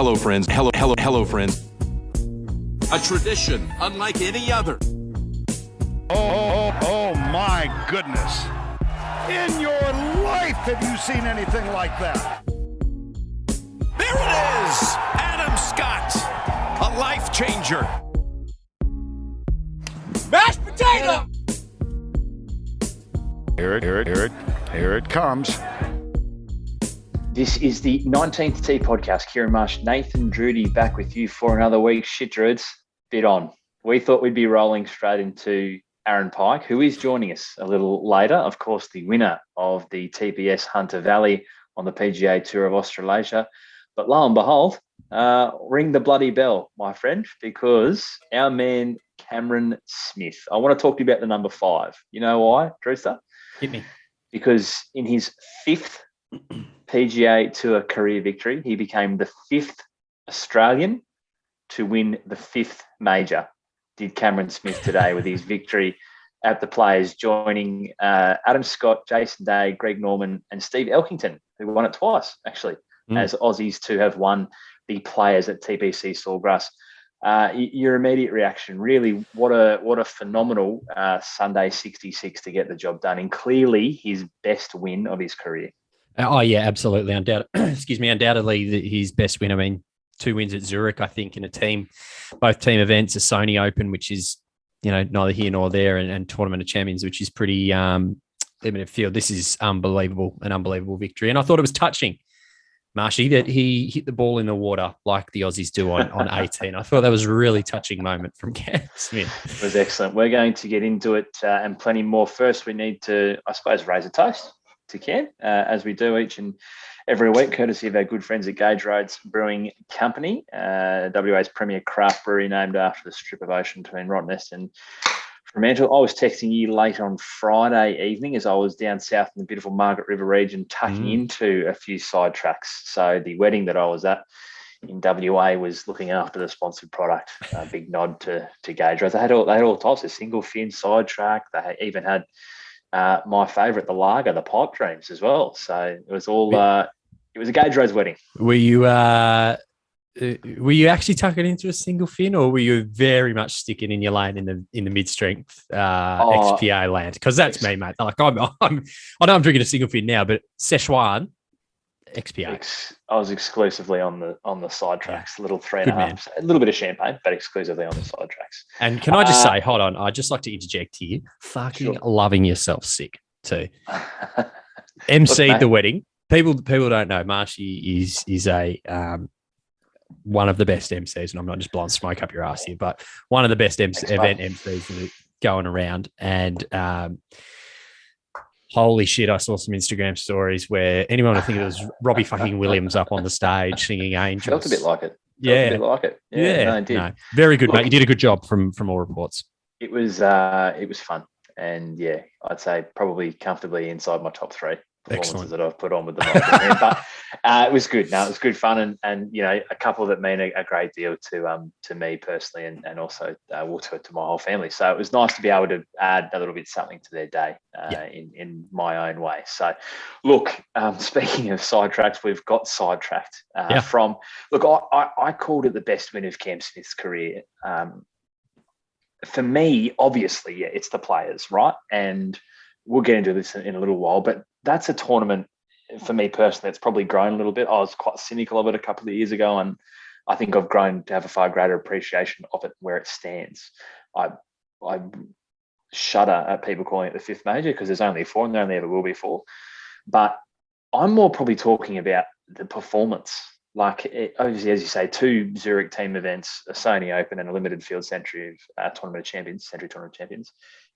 Hello, friends. Hello, friends. A tradition unlike any other. Oh, my goodness. In your life, have you seen anything like that? There it is! Adam Scott, a life changer. Mashed potato! Here it comes. This is the 19th T podcast. Kieran Marsh, Nathan Drudy back with you for another week. Shit, Druids, bit on. We thought we'd be rolling straight into Aaron Pike, who is joining us a little later. Of course, the winner of the TPS Hunter Valley on the PGA Tour of Australasia. But lo and behold, ring the bloody bell, my friend, because our man Cameron Smith. I want to talk to you about the number 5. You know why, Drewster? Hit me. Because in his 5th PGA Tour career victory, he became the 5th Australian to win the 5th major. Did Cameron Smith today with his victory at the Players, joining Adam Scott, Jason Day, Greg Norman, and Steve Elkington, who won it twice, actually, as Aussies to have won the Players at TPC Sawgrass. Your immediate reaction, really, what a phenomenal Sunday 66 to get the job done, and clearly his best win of his career. Oh, yeah, absolutely. Undoubtedly his best win. I mean, 2 wins at Zurich, I think, in both team events, a Sony Open, which is, neither here nor there, and Tournament of Champions, which is pretty limited field. This is an unbelievable victory. And I thought it was touching, Marshy, that he hit the ball in the water like the Aussies do on 18. I thought that was a really touching moment from Cam Smith. It was excellent. We're going to get into it and plenty more. First, we need to, I suppose, raise a toast to Cam, as we do each and every week, courtesy of our good friends at Gage Roads Brewing Company, WA's premier craft brewery, named after the strip of ocean between Rottnest and Fremantle. I was texting you late on Friday evening as I was down south in the beautiful Margaret River region, tucking into a few side tracks. So the wedding that I was at in WA was looking after the sponsored product. A big nod to Gage Roads. They had all types of single fin side track. They even had my favourite, the lager, the Pipe Dreams as well. So it was all. It was a Gage Roads wedding. Were you actually tucking into a single fin, or were you very much sticking in your lane in the mid strength XPA land? Because that's me, mate. Like I know I'm drinking a single fin now, but Szechuan XPA. I was exclusively on the side tracks, little 3.5, a little bit of champagne, but exclusively on the side tracks. And can I just say, hold on, I'd just like to interject here. Fucking loving yourself sick too. MC'd the wedding. People don't know Marshy is a one of the best MCs, and I'm not just blowing smoke up your ass here, but one of the best event MCs that are going around. And holy shit, I saw some Instagram stories where anyone would think it was Robbie fucking Williams up on the stage singing Angels. Felt a bit like it. Yeah. No, it did. No. Very good, mate. You did a good job from all reports. It was fun. And yeah, I'd say probably comfortably inside my top 3 performances that I've put on with the night. But it was good. No, it was good fun, and a couple that mean a great deal to me personally, and also to my whole family. So it was nice to be able to add a little bit something to their day in my own way. So look, speaking of sidetracks, we've got sidetracked from. Look, I called it the best win of Cam Smith's career. For me, obviously, it's the Players, right? And we'll get into this in a little while, but that's a tournament for me personally that's probably grown a little bit. I was quite cynical of it a couple of years ago, and I think I've grown to have a far greater appreciation of it where it stands. I shudder at people calling it the 5th major because there's only 4 and there only ever will be 4. But I'm more probably talking about the performance. Like, obviously, as you say, 2 Zurich team events, a Sony Open and a limited field Century Tournament of Champions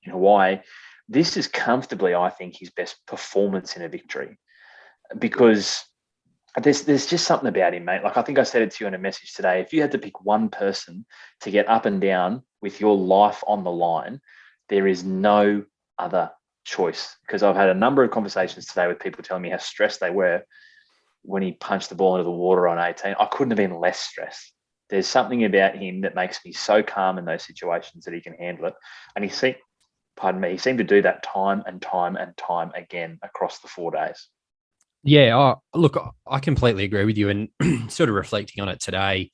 in Hawaii. This is comfortably, I think, his best performance in a victory, because there's just something about him, mate. Like, I think I said it to you in a message today. If you had to pick one person to get up and down with your life on the line, there is no other choice. Because I've had a number of conversations today with people telling me how stressed they were when he punched the ball into the water on 18. I couldn't have been less stressed. There's something about him that makes me so calm in those situations that he can handle it. And he seemed to do that time and time and time again across the 4 days. Yeah, look, I completely agree with you. And sort of reflecting on it today,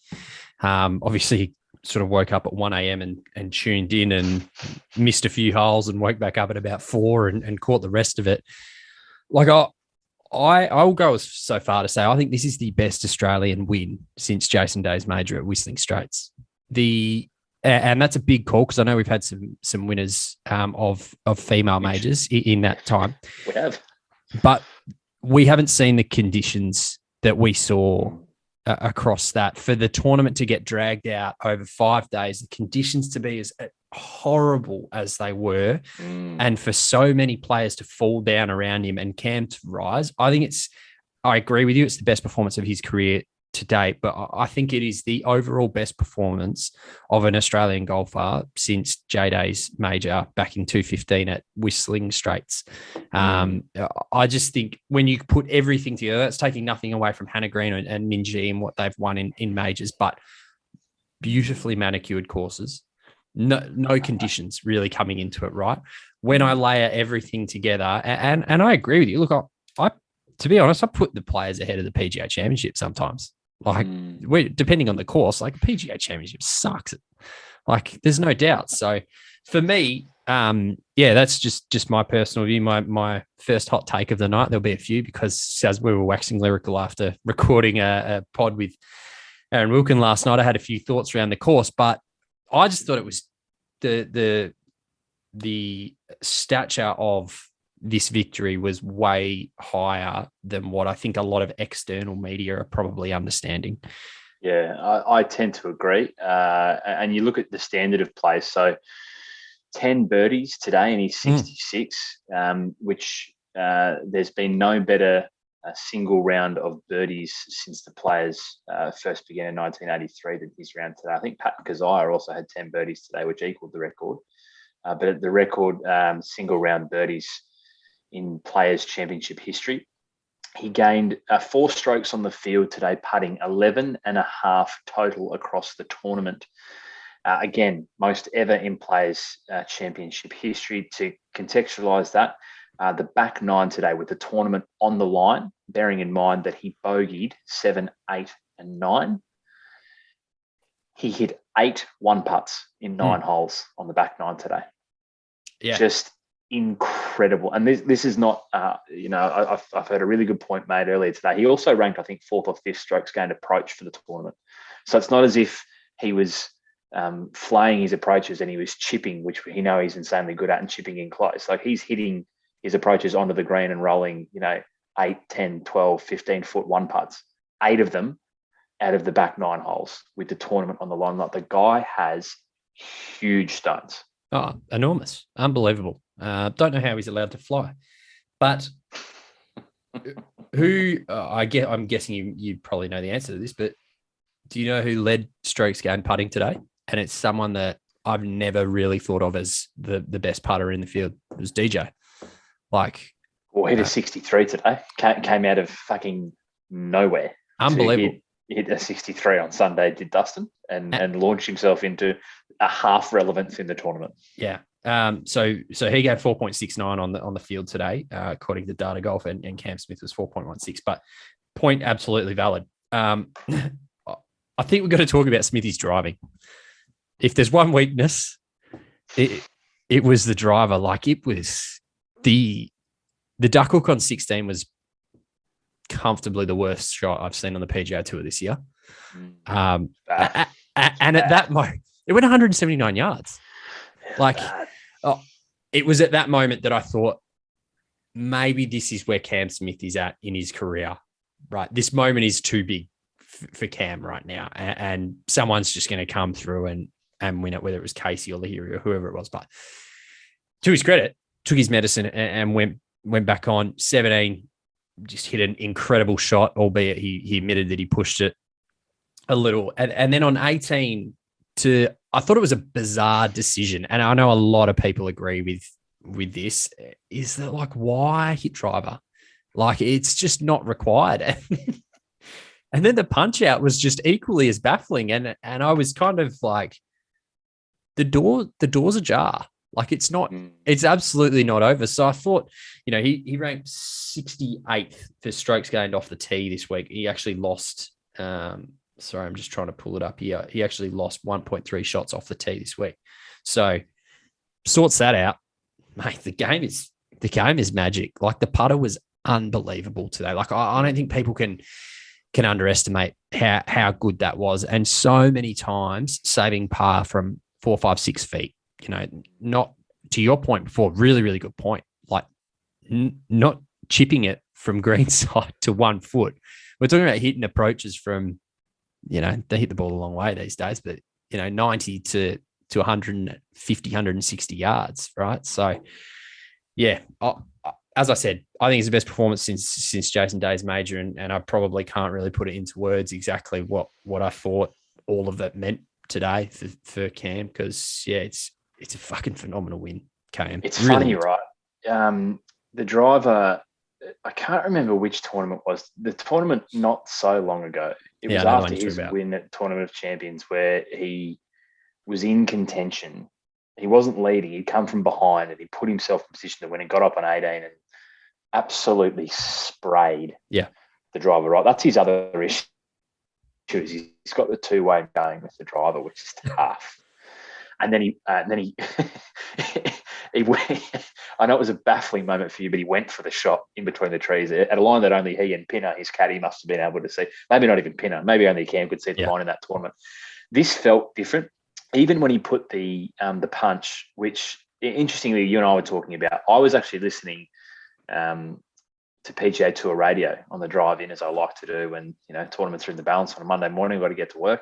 obviously sort of woke up at 1 a.m. and tuned in and missed a few holes and woke back up at about 4 and caught the rest of it. Like I will go so far to say I think this is the best Australian win since Jason Day's major at Whistling Straits. And that's a big call because I know we've had some winners of female majors in that time. We have, but we haven't seen the conditions that we saw across that. For the tournament to get dragged out over 5 days, the conditions to be as horrible as they were, and for so many players to fall down around him and Cam to rise, I agree with you, it's the best performance of his career to date, but I think it is the overall best performance of an Australian golfer since J-Day's major back in 2015 at Whistling Straits. I just think when you put everything together, that's taking nothing away from Hannah Green and Minjee and what they've won in majors, but beautifully manicured courses, no conditions really coming into it, right? When I layer everything together, and I agree with you, look, I to be honest, I put the players ahead of the PGA Championship sometimes. Like, depending on the course, like the PGA Championship sucks. Like, there's no doubt. So, for me, that's just my personal view. My first hot take of the night. There'll be a few because as we were waxing lyrical after recording a pod with Aaron Wilkin last night, I had a few thoughts around the course, but I just thought it was the stature of this victory was way higher than what I think a lot of external media are probably understanding. Yeah, I tend to agree. And you look at the standard of play. So 10 birdies today and he's 66, which there's been no better single round of birdies since the players first began in 1983 than his round today. I think Pat Kazire also had 10 birdies today, which equaled the record. But the record single round birdies in Players' Championship history. He gained 4 strokes on the field today, putting 11 and a half total across the tournament. Again, most ever in Players' Championship history. To contextualise that, the back 9 today with the tournament on the line, bearing in mind that he bogeyed 7, 8 and 9. He hit 8 one-putts in 9 holes on the back 9 today. Yeah. Just incredible. And this is not, I've heard a really good point made earlier today. He also ranked, I think, 4th or 5th strokes gained approach for the tournament. So it's not as if he was flaying his approaches and he was chipping, which we know he's insanely good at, and chipping in close. Like, he's hitting his approaches onto the green and rolling, 8, 10, 12, 15 foot one putts, 8 of them out of the back 9 holes with the tournament on the line. Like, the guy has huge stones. Oh, enormous. Unbelievable. Don't know how he's allowed to fly. But I'm guessing you probably know the answer to this, but do you know who led strokes gained putting today? And it's someone that I've never really thought of as the best putter in the field. It was DJ. Hit a 63 today. Came out of fucking nowhere. Unbelievable. He hit a 63 on Sunday, did Dustin, and launched himself into a half relevance in the tournament. Yeah. So he gave 4.69 on the field today, according to Data Golf, and Cam Smith was 4.16. But point absolutely valid. I think we've got to talk about Smithy's driving. If there's one weakness, it was the driver. Like, it was the duck hook on 16 was comfortably the worst shot I've seen on the PGA Tour this year. And at that moment, it went 179 yards. It was at that moment that I thought, maybe this is where Cam Smith is at in his career, right? This moment is too big for Cam right now. And someone's just going to come through and win it, whether it was Casey or Lahiri or whoever it was. But to his credit, took his medicine and went back on 17, just hit an incredible shot, albeit he admitted that he pushed it a little. And then on 18, I thought it was a bizarre decision. And I know a lot of people agree with this, is that, like, why hit driver? Like, it's just not required. And then the punch out was just equally as baffling. And I was kind of like, the door's ajar. Like it's not, it's absolutely not over. So I thought, he ranked 68th for strokes gained off the tee this week. He actually lost, sorry, I'm just trying to pull it up here. He actually lost 1.3 shots off the tee this week. So sorts that out, mate. The game is magic. Like the putter was unbelievable today. Like I don't think people can underestimate how good that was. And so many times saving par from 4, 5, 6 feet. Not to your point before, really, really good point. Like not chipping it from greenside to 1 foot. We're talking about hitting approaches from, they hit the ball a long way these days, but 90 to 150, 160 yards, right? So, yeah, as I said, I think it's the best performance since Jason Day's major, and I probably can't really put it into words exactly what I thought all of that meant today for Cam, because it's a fucking phenomenal win, Cam. It's really funny, right? The driver, I can't remember which tournament it was. The tournament not so long ago. It was after his win at Tournament of Champions, where he was in contention. He wasn't leading. He'd come from behind and he put himself in position to win and got up on 18 and absolutely sprayed the driver, right? That's his other issue. He's got the two-way going with the driver, which is tough. And then he he went, I know it was a baffling moment for you, but he went for the shot in between the trees at a line that only he and Pinner, his caddy, must have been able to see. Maybe not even Pinner. Maybe only Cam could see the line in that tournament. This felt different. Even when he put the punch, which interestingly you and I were talking about, I was actually listening to PGA Tour radio on the drive in, as I like to do when tournaments are in the balance on a Monday morning. I've got to get to work,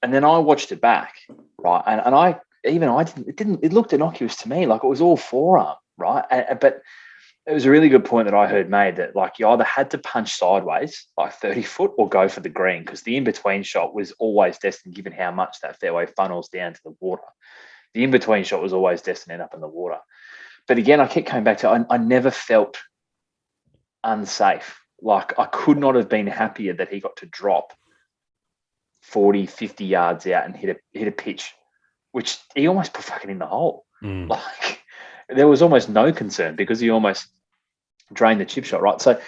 and then I watched it back, right? And I didn't. It looked innocuous to me, like it was all forearm, right? But it was a really good point that I heard made that like you either had to punch sideways like 30 foot or go for the green, because the in-between shot was always destined, given how much that fairway funnels down to the water. The in-between shot was always destined to end up in the water. But again, I kept coming back to I never felt unsafe. Like I could not have been happier that he got to drop 40, 50 yards out and hit a pitch, which he almost put fucking in the hole. Like there was almost no concern because he almost drained the chip shot, right? So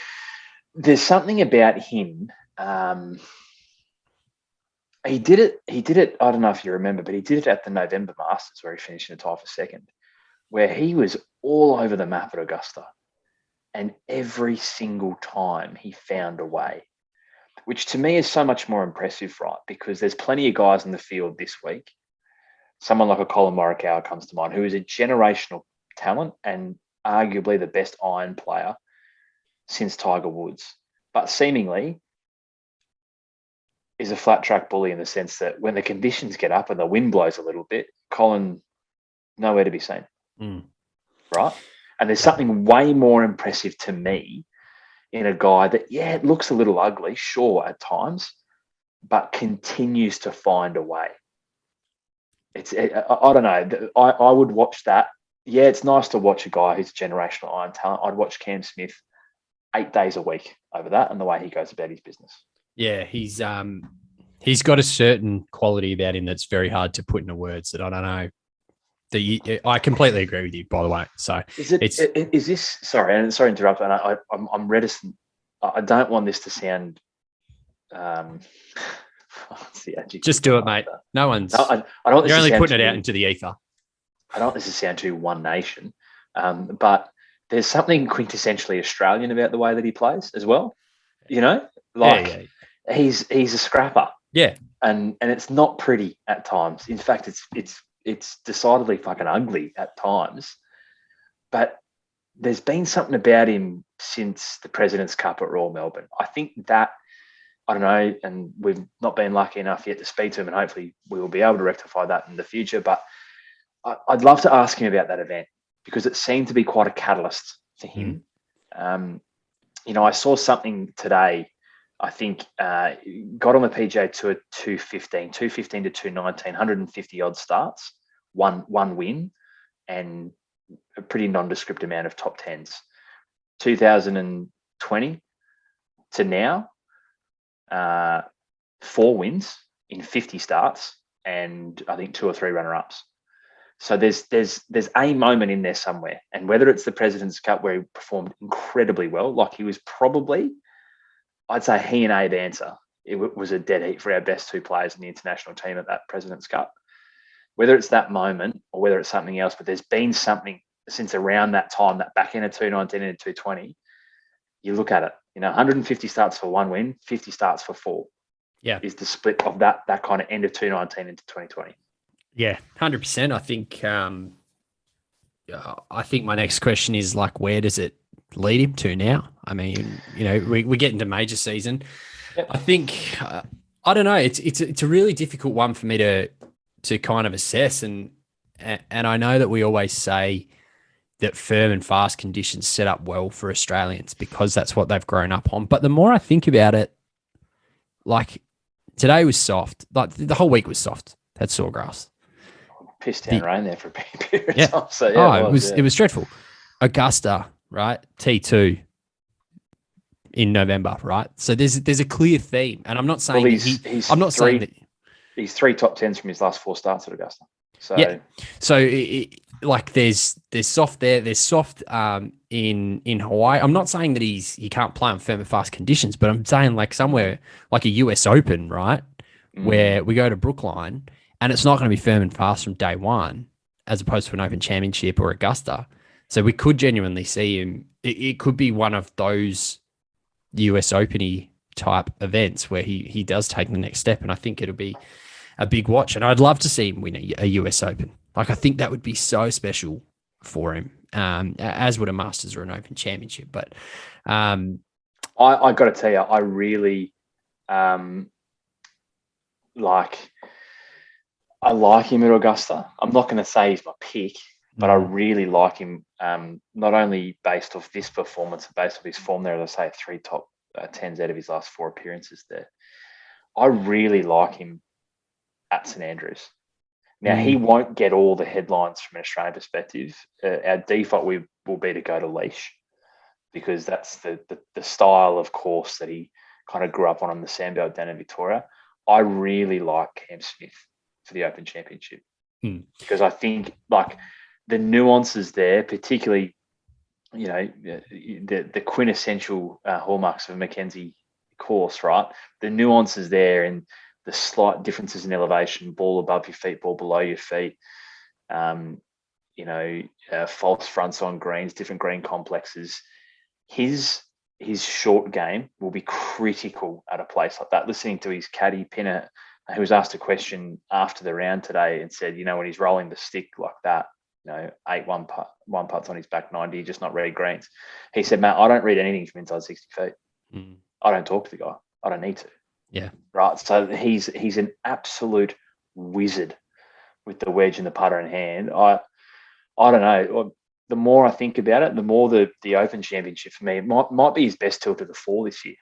there's something about him. He did it. I don't know if you remember, but he did it at the November Masters where he finished in a tie for second, where he was all over the map at Augusta. And every single time he found a way, which to me is so much more impressive, right? Because there's plenty of guys in the field this week. Someone like a Colin Morikawa comes to mind, who is a generational talent and arguably the best iron player since Tiger Woods, but seemingly is a flat track bully in the sense that when the conditions get up and the wind blows a little bit, Colin, nowhere to be seen. Right? And there's something way more impressive to me in a guy that, it looks a little ugly, sure, at times, but continues to find a way. I don't know. I would watch that. Yeah, it's nice to watch a guy who's generational iron talent. I'd watch Cam Smith 8 days a week over that and the way he goes about his business. Yeah, he's got a certain quality about him that's very hard to put into words that I don't know. I completely agree with you, by the way. So is this sorry to interrupt, and I'm reticent. I don't want this to sound just do it, mate. No one's I don't you're only putting it out into the ether. I don't want this to sound too One Nation, but there's something quintessentially Australian about the way that he plays as well. He's a scrapper. Yeah. And it's not pretty at times. In fact, it's decidedly fucking ugly at times. But there's been something about him since the President's Cup at Royal Melbourne. I think that, I don't know, and we've not been lucky enough yet to speak to him, and hopefully we will be able to rectify that in the future. But I'd love to ask him about that event because it seemed to be quite a catalyst for him. I saw something today. I think got on the PGA Tour 215 to 219, 150 odd starts, one win, and a pretty nondescript amount of top tens. 2020 to now, 4 wins in 50 starts, and I think 2 or 3 runner-ups. So there's a moment in there somewhere, and whether it's the President's Cup where he performed incredibly well, like he was probably, I'd say he and Abe Answer, it was a dead heat for our best two players in the international team at that President's Cup. Whether it's that moment or whether it's something else, but there's been something since around that time, that back end of 2019 and 2020. You look at it, 150 starts for 1 win, 50 starts for 4. Yeah, is the split of that kind of end of 2019 into 2020. Yeah, 100%. I think my next question is like, where does it lead him to now? I mean, we get into major season. Yep. I think I don't know. It's a really difficult one for me to kind of assess, and I know that we always say that firm and fast conditions set up well for Australians because that's what they've grown up on. But the more I think about it, like today was soft. Like the whole week was soft. Had sawgrass. Pissed down rain there for a period of time. So it was dreadful. Augusta, right? T2 in November, right? So there's a clear theme, and I'm not saying saying that he's 3 top 10s from his last 4 starts at Augusta. So there's soft there. There's soft in Hawaii. I'm not saying that he can't play on firm and fast conditions, but I'm saying like somewhere like a US Open, right, where we go to Brookline. And it's not going to be firm and fast from day one, as opposed to an Open Championship or Augusta. So we could genuinely see him. It could be one of those US Open-y type events where he does take the next step. And I think it'll be a big watch. And I'd love to see him win a US Open. Like, I think that would be so special for him, as would a Masters or an Open Championship. But I got to tell you, I really I like him at Augusta. I'm not going to say he's my pick, but I really like him, not only based off this performance, but based off his form there, as I say, 3 top 10s out of his last 4 appearances there. I really like him at St Andrews. Now, he won't get all the headlines from an Australian perspective. Our default will be to go to Leash because that's the style of course that he kind of grew up on the Sandbelt down in Victoria. I really like Cam Smith for the Open Championship because I think like the nuances there, particularly the quintessential hallmarks of a Mackenzie course, right? The nuances there and the slight differences in elevation, ball above your feet, ball below your feet, false fronts on greens, different green complexes. His short game will be critical at a place like that. Listening to his caddy Pinner, who was asked a question after the round today and said, when he's rolling the stick like that, 8 one putts on his back 90, just not read greens. He said, Matt, I don't read anything from inside 60 feet. I don't talk to the guy. I don't need to. Yeah. Right. So he's an absolute wizard with the wedge and the putter in hand. I don't know. The more I think about it, the more the Open Championship for me might be his best tilt of the 4 this year.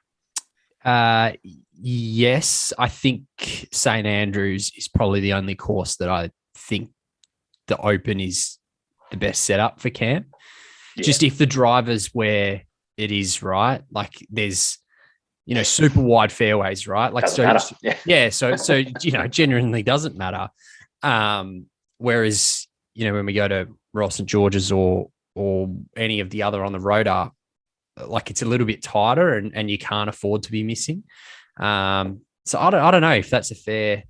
Yes, I think St Andrews is probably the only course that I think the Open is the best setup for Cam. Yeah. Just if the driver's where it is, right? Like there's, super wide fairways, right? Like doesn't matter. Yeah. So genuinely doesn't matter. Whereas, when we go to Royal St George's or any of the other on the road are, like it's a little bit tighter and you can't afford to be missing. So I don't know if that's a fair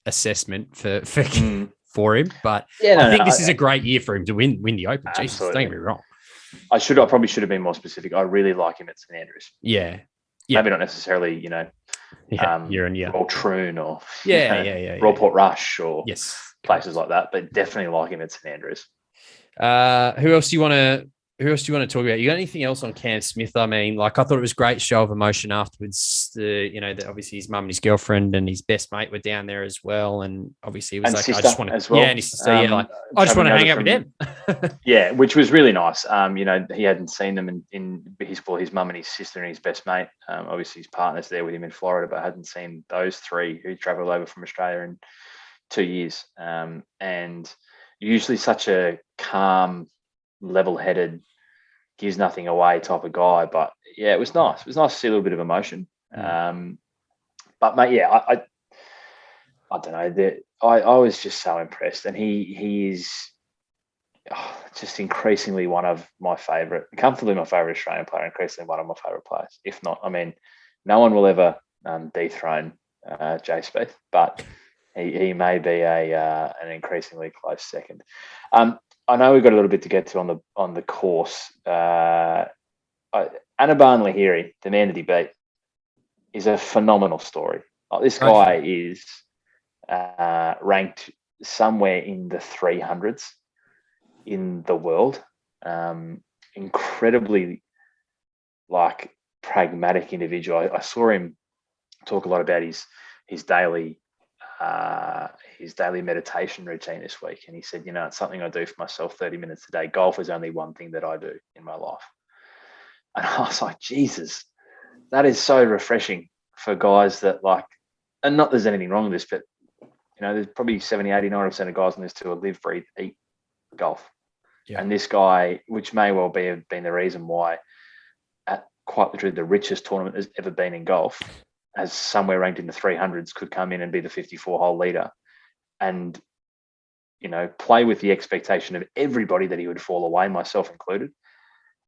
assessment for him, but I think this is a great year for him to win the Open. Absolutely. Jesus, don't get me wrong. I probably should have been more specific. I really like him at St Andrews. Yeah. Maybe not necessarily, year on year. Royal Troon or Royal Port Rush or places like that, but definitely like him at St Andrews. Who else do you want to talk about? You got anything else on Cam Smith? I mean, like I thought it was a great show of emotion afterwards. Obviously his mum and his girlfriend and his best mate were down there as well, and obviously he was like, I just want to, as well. And his sister, I just want to hang out with them. Yeah, which was really nice. He hadn't seen them in his mum and his sister and his best mate. Obviously his partner's there with him in Florida, but hadn't seen those 3 who travelled over from Australia in 2 years. And usually such a calm, level-headed, gives nothing away type of guy, but yeah, it was nice. It was nice to see a little bit of emotion. But mate, yeah, I don't know. I was just so impressed, and he is just increasingly one of my favourite, comfortably my favourite Australian player, increasingly one of my favourite players. If not, I mean, no one will ever dethrone Jay Spieth, but he may be an increasingly close second. I know we've got a little bit to get to on the course. Anaban Lahiri, the man that he beat, is a phenomenal story. This guy is ranked somewhere in the 300s in the world. Incredibly pragmatic individual. I saw him talk a lot about his daily meditation routine this week, and he said, it's something I do for myself 30 minutes a day. Golf is only one thing that I do in my life. And I was like, Jesus, that is so refreshing for guys that and not there's anything wrong with this, but there's probably 70, 80, 90% of guys on this tour live, breathe, eat golf. Yeah. And this guy, which may well have been the reason why at quite literally the richest tournament has ever been in golf, as somewhere ranked in the 300s, could come in and be the 54-hole leader and, play with the expectation of everybody that he would fall away, myself included,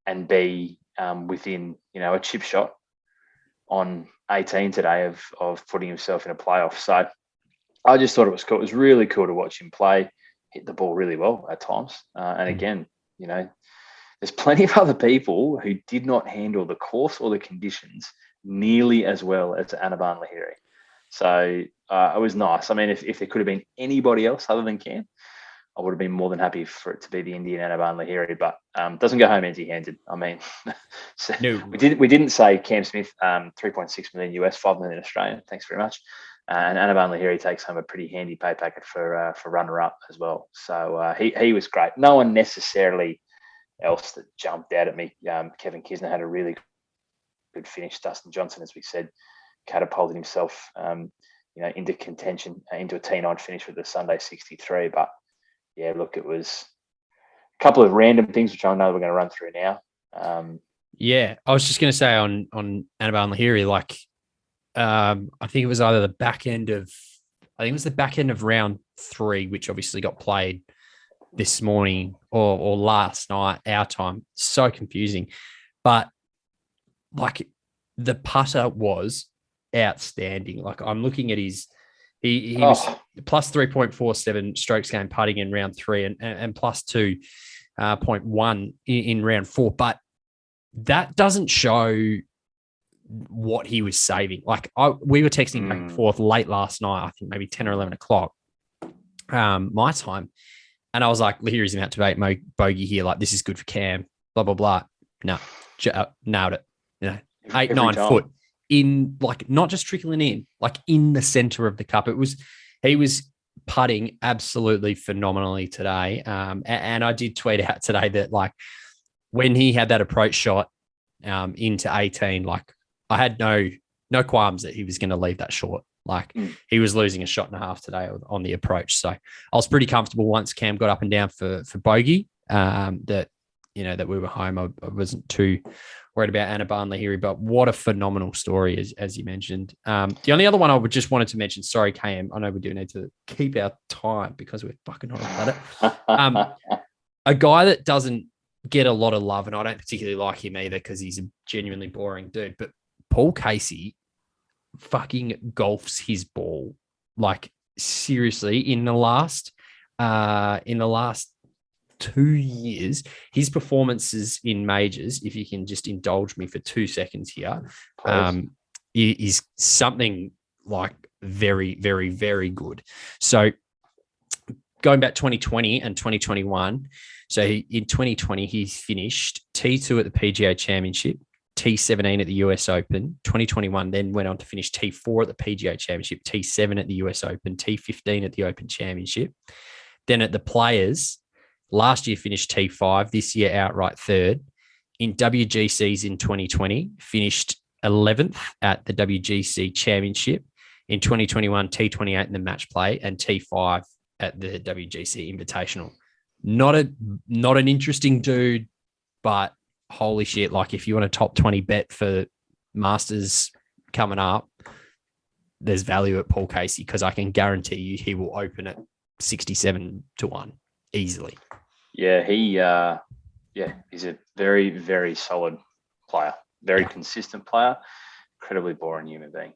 and be within, a chip shot on 18 today of putting himself in a playoff. So I just thought it was cool. It was really cool to watch him play, hit the ball really well at times. And again, there's plenty of other people who did not handle the course or the conditions nearly as well as Anaban Lahiri. So it was nice. I mean, if there could have been anybody else other than Cam, I would have been more than happy for it to be the Indian Anaban Lahiri, but doesn't go home empty-handed. I mean, so no. we didn't say Cam Smith, 3.6 million US, 5 million Australian. Thanks very much. And Anaban Lahiri takes home a pretty handy pay packet for runner-up as well. So he was great. No one necessarily else that jumped out at me. Kevin Kisner had a really good finish. Dustin Johnson, as we said, catapulted himself into contention, into a T9 finish with the Sunday 63. But yeah, look, it was a couple of random things which I know we're going to run through now. Yeah, I was just going to say on Anaban Lahiri, I think it was either the back end of round 3, which obviously got played this morning or last night, our time. So confusing. But the putter was outstanding. I'm looking at his, he was plus 3.47 strokes game putting in round 3 and plus 2.1 in round 4. But that doesn't show what he was saving. We were texting back and forth late last night, I think maybe 10 or 11 o'clock my time. And I was like, Lahiri's about to make bogey here. This is good for Cam, blah, blah, blah. No, nailed it. 8, 9 foot in, not just trickling in the center of the cup. He was putting absolutely phenomenally today. And I did tweet out today that when he had that approach shot into 18, I had no qualms that he was going to leave that short. He was losing a shot and a half today on the approach. So I was pretty comfortable once Cam got up and down for bogey that we were home. I wasn't too worried about Anaban Lahiri, but what a phenomenal story, as you mentioned. The only other one I would just wanted to mention, sorry, KM, I know we do need to keep our time because we're fucking hot about it. A guy that doesn't get a lot of love, and I don't particularly like him either because he's a genuinely boring dude, but Paul Casey fucking golfs his ball. Seriously, in the last 2 years, his performances in majors, if you can just indulge me for 2 seconds here, is something very, very, very good. So going back 2020 and 2021, so in 2020, he finished T2 at the PGA Championship, T17 at the US Open. 2021 then went on to finish T4 at the PGA Championship, T7 at the US Open, T15 at the Open Championship. Then at the Players, last year finished T5, this year outright third. In WGCs in 2020, finished 11th at the WGC Championship. In 2021, T28 in the match play and T5 at the WGC Invitational. Not an interesting dude, but holy shit, if you want a top 20 bet for Masters coming up, there's value at Paul Casey because I can guarantee you he will open at 67-1 easily. Yeah, he's a very, very solid player, very consistent player, incredibly boring human being.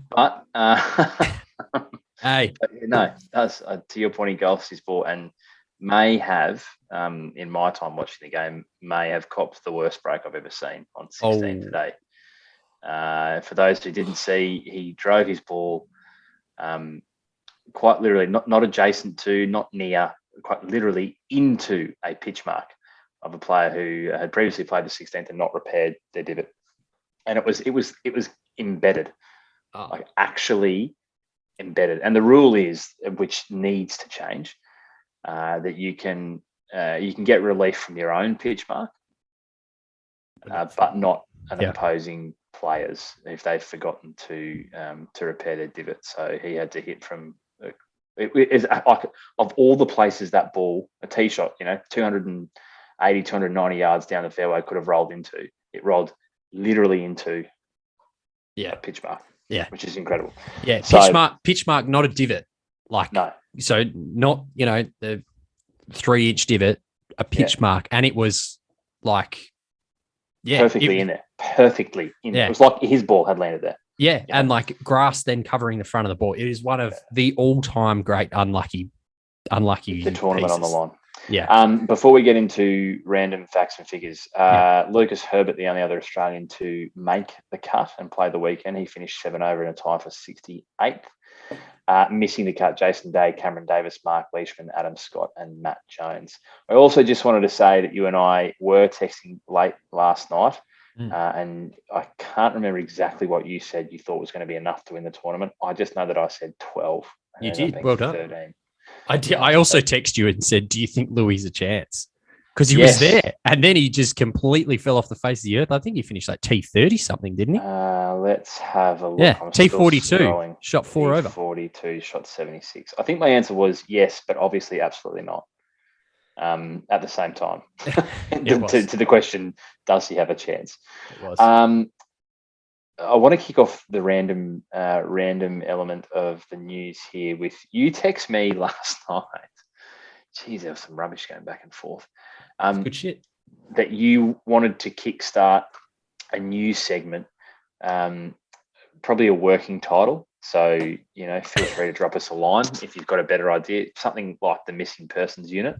But Hey, no, that's to your point, he golfs his ball and may have, in my time watching the game, may have copped the worst break I've ever seen on 16 today. For those who didn't see, he drove his ball quite literally, not adjacent to, not near, quite literally into a pitch mark of a player who had previously played the 16th and not repaired their divot, and it was embedded, like actually embedded. And the rule is, which needs to change, that you can get relief from your own pitch mark, but not an opposing players if they've forgotten to repair their divot. So he had to hit from. It is like, of all the places that ball, a tee shot, 280, 290 yards down the fairway could have rolled into. It rolled literally into a pitch mark. Yeah, which is incredible. Yeah, so, pitch mark, not a divot. Like no, so not the 3-inch divot, a pitch mark, and it was like perfectly in there. Perfectly in there. It was like his ball had landed there. Yeah, and like grass then covering the front of the ball. It is one of the all-time great unlucky the tournament pieces. On the line. Yeah. Before we get into random facts and figures, Lucas Herbert, the only other Australian to make the cut and play the weekend, he finished 7 over in a tie for 68th. Missing the cut, Jason Day, Cameron Davis, Mark Leishman, Adam Scott, and Matt Jones. I also just wanted to say that you and I were texting late last night, and I can't remember exactly what you said you thought was going to be enough to win the tournament. I just know that I said 12. You did. Well done. 13. I did. I also texted you and said, do you think Louis a chance? Because he was there, and then he just completely fell off the face of the earth. I think he finished like T30 something, didn't he? Let's have a look. Yeah, T42, shot 4 over. 42, shot 76. I think my answer was yes, but obviously absolutely not. At the same time, to the question, does he have a chance? It was. I want to kick off the random element of the news here with you text me last night. Geez, there was some rubbish going back and forth. Good shit. That you wanted to kickstart a new segment, probably a working title. So, feel free to drop us a line if you've got a better idea, something like the missing persons unit.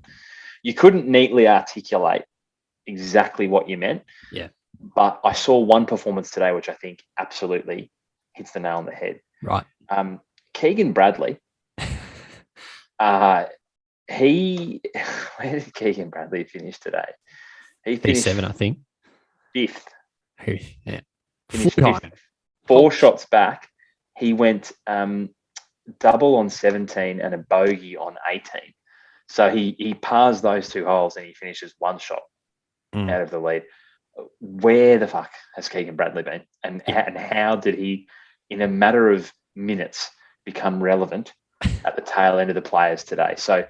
You couldn't neatly articulate exactly what you meant. Yeah. But I saw one performance today, which I think absolutely hits the nail on the head. Right. Keegan Bradley, where did Keegan Bradley finish today? He finished 7, I think. 5th. Yeah. Finished 5th. 4 shots back. He went double on 17 and a bogey on 18. So he pars those 2 holes and he finishes 1 shot out of the lead. Where the fuck has Keegan Bradley been? And how did he, in a matter of minutes, become relevant at the tail end of the players today? So,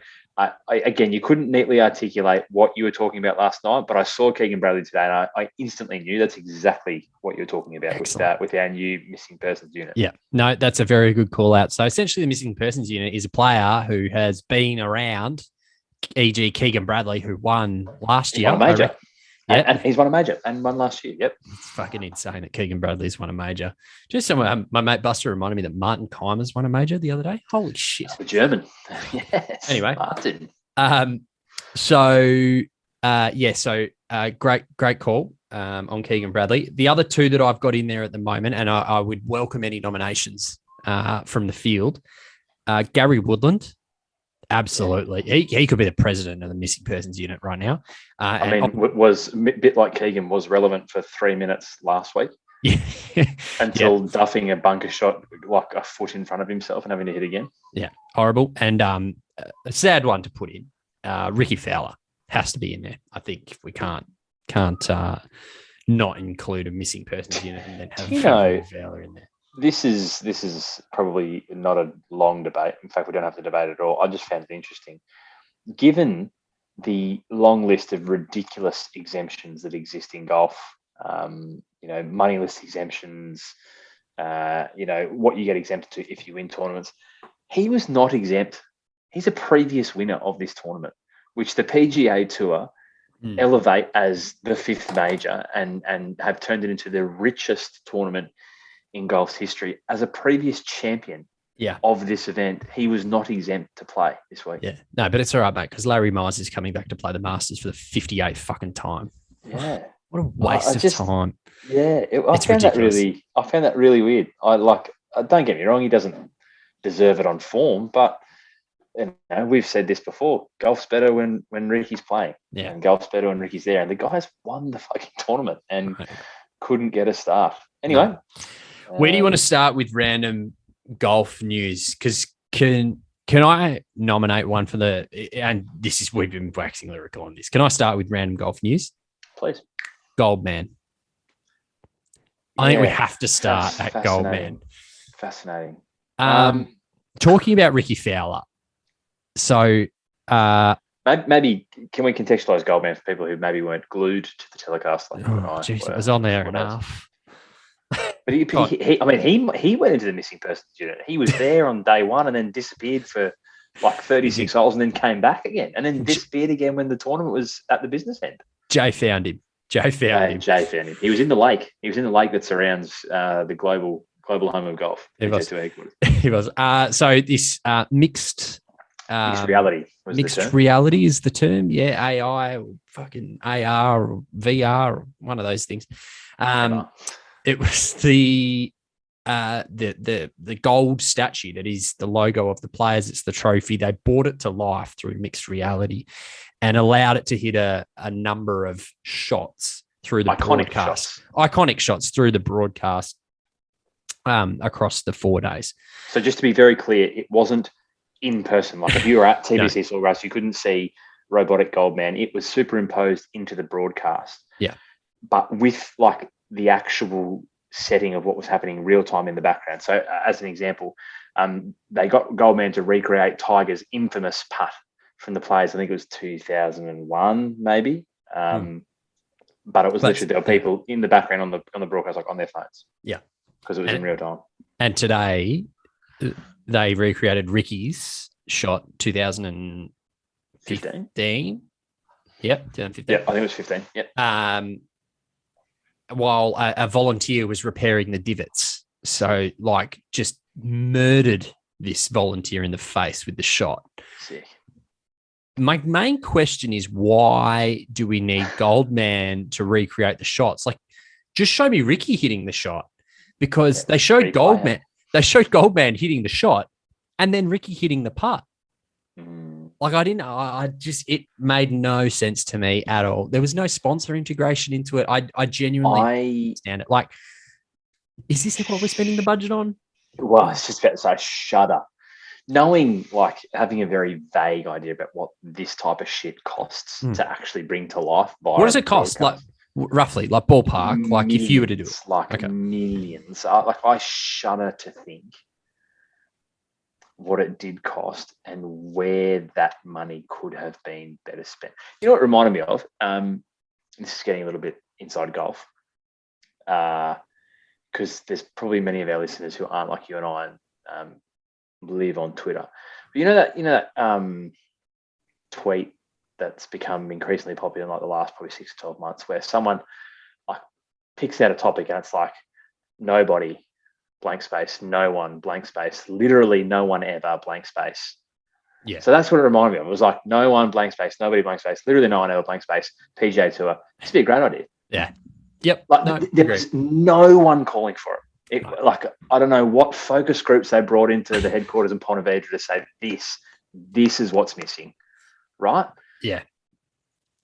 again, you couldn't neatly articulate what you were talking about last night, but I saw Keegan Bradley today, and I instantly knew that's exactly what you're talking about with our new missing persons unit. Yeah, no, that's a very good call out. So essentially, the missing persons unit is a player who has been around, e.g. Keegan Bradley, who won last year. Won a major. And he's won a major and won last year. Yep. It's fucking insane that Keegan Bradley's won a major. Just my mate Buster reminded me that Martin Keimer's won a major the other day. Holy shit. The German. Yes. Anyway. Martin. Great call on Keegan Bradley. The other 2 that I've got in there at the moment, and I would welcome any nominations from the field, Gary Woodland. Absolutely. He could be the president of the missing persons unit right now. Was a bit like Keegan, was relevant for 3 minutes last week. Yeah. Until duffing a bunker shot like a foot in front of himself and having to hit again. Yeah. Horrible. And a sad one to put in. Ricky Fowler has to be in there. I think if we can't not include a missing persons unit and then have Fowler in there. This is probably not a long debate. In fact, we don't have to debate at all. I just found it interesting. Given the long list of ridiculous exemptions that exist in golf, money list exemptions, what you get exempted to if you win tournaments. He was not exempt. He's a previous winner of this tournament, which the PGA Tour elevate as the 5th major and have turned it into the richest tournament in golf's history. As a previous champion of this event, he was not exempt to play this week. Yeah, no, but it's all right, mate, because Larry Myers is coming back to play the Masters for the 58th fucking time. Yeah. What a waste of time. Yeah, I found that really weird. Don't get me wrong, he doesn't deserve it on form, but we've said this before. Golf's better when Ricky's playing. Yeah. And golf's better when Ricky's there. And the guys won the fucking tournament and couldn't get a start. Anyway. No. Where do you want to start with random golf news? Because can I nominate one for we've been waxing lyrical on this. Can I start with random golf news? Please. Goldman. I think we have to start at Goldman. Fascinating. Talking about Ricky Fowler. So maybe can we contextualize Goldman for people who maybe weren't glued to the telecast? It was on there enough. But he went into the missing persons unit. He was there on day one and then disappeared for like 36 holes and then came back again and then disappeared again when the tournament was at the business end. Jay found him. Jay found him. He was in the lake. He was in the lake that surrounds the global home of golf. He was. So this mixed reality. Mixed reality is the term. Yeah, AI or fucking AR or VR or one of those things. It was the gold statue that is the logo of the players. It's the trophy. They brought it to life through mixed reality and allowed it to hit a number of shots through the broadcast. Iconic shots through the broadcast across the 4 days. So just to be very clear, it wasn't in person. Like if you were at TBC or Russ, you couldn't see robotic Goldman. It was superimposed into the broadcast. Yeah. But with like the actual setting of what was happening real time in the background. So as an example, they got Goldman to recreate Tiger's infamous putt from the players. I think it was 2001, maybe. But it was literally there were people in the background on the broadcast, like on their phones. Yeah. Because it was in real time. And today they recreated Ricky's shot 2015. Yep, 2015. Yeah, I think it was 15. Yep. While a volunteer was repairing the divots. So, like, just murdered this volunteer in the face with the shot. Sick. My main question is, why do we need Goldman to recreate the shots? Like, just show me Ricky hitting the shot, because they showed Goldman. They showed Goldman hitting the shot, and then Ricky hitting the putt. Like it made no sense to me at all. There was no sponsor integration into it. I genuinely understand it. Like, is this what we're spending the budget on? Well, it's just about to say shudder. Knowing, like, having a very vague idea about what this type of shit costs to actually bring to life. What does it cost? Like, roughly, like ballpark, millions, like if you were to do it. Like millions. I shudder to think what it did cost and where that money could have been better spent. You know what it reminded me of? This is getting a little bit inside golf, because there's probably many of our listeners who aren't like you and I and live on Twitter. But you know that tweet that's become increasingly popular in like the last probably 6 to 12 months, where someone like picks out a topic and it's like nobody, blank space, no one, blank space, literally no one ever, blank space. Yeah. So that's what it reminded me of. It was like no one, blank space, nobody, blank space, literally no one ever, blank space, PGA Tour. It's be a great idea. Yeah. Yep. Like there's no one calling for it. Like, I don't know what focus groups they brought into the headquarters in Ponte Vedra to say this is what's missing, right? Yeah.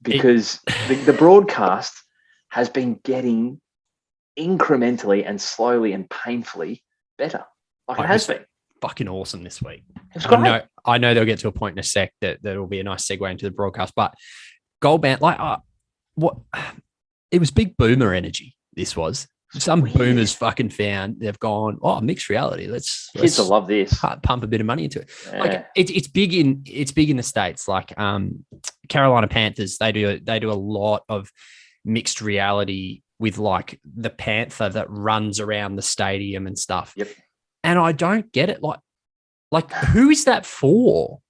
Because the broadcast has been getting incrementally and slowly and painfully better. Like it has been. Fucking awesome this week. It's great. I know they'll get to a point in a sec that will be a nice segue into the broadcast, but Goldman, like, what? It was big boomer energy. This was. Some boomers fucking found they've gone, mixed reality. Let's kids will love this. Pump a bit of money into it. Yeah. Like it's big in the States. Like Carolina Panthers, they do a lot of mixed reality with like the panther that runs around the stadium and stuff. Yep. And I don't get it. Like who is that for?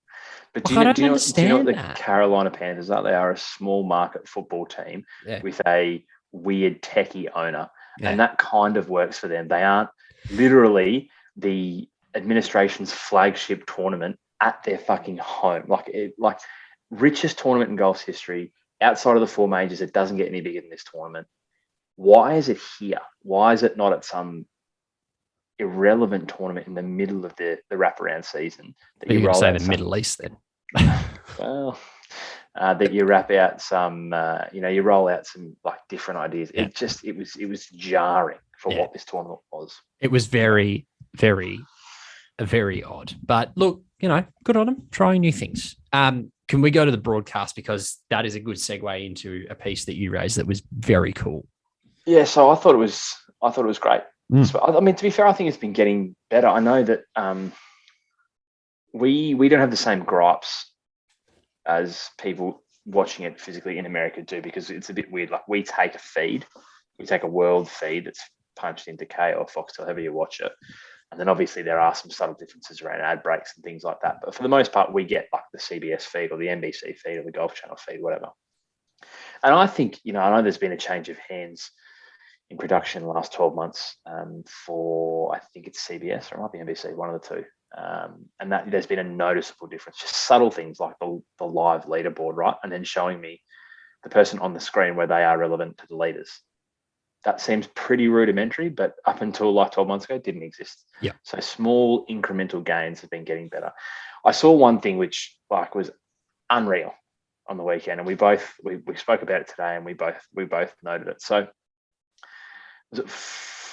But do you know what the Carolina Panthers are? They are a small market football team with a weird techie owner. Yeah. And that kind of works for them. They aren't literally the administration's flagship tournament at their fucking home. Like richest tournament in golf's history. Outside of the 4 majors, it doesn't get any bigger than this tournament. Why is it here? Why is it not at some irrelevant tournament in the middle of the wraparound season? That you roll say the Middle East then. Well, that you wrap out some, you roll out some like different ideas. Yeah. It was jarring for what this tournament was. It was very, very, very odd. But look, good on them, trying new things. Can we go to the broadcast, because that is a good segue into a piece that you raised that was very cool. Yeah, so I thought it was great. So, I mean, to be fair, I think it's been getting better. I know that we don't have the same gripes as people watching it physically in America do, because it's a bit weird. Like we take a world feed that's punched into K or Foxtel, however you watch it. And then obviously there are some subtle differences around ad breaks and things like that. But for the most part, we get like the CBS feed or the NBC feed or the Golf Channel feed, whatever. And I think, I know there's been a change of hands in production in the last 12 months for, I think it's CBS or it might be NBC, one of the two. And that there's been a noticeable difference, just subtle things like the live leaderboard, right? And then showing me the person on the screen where they are relevant to the leaders. That seems pretty rudimentary, but up until like 12 months ago, it didn't exist. Yeah. So small incremental gains have been getting better. I saw one thing which like was unreal on the weekend, and we spoke about it today, and we both noted it. So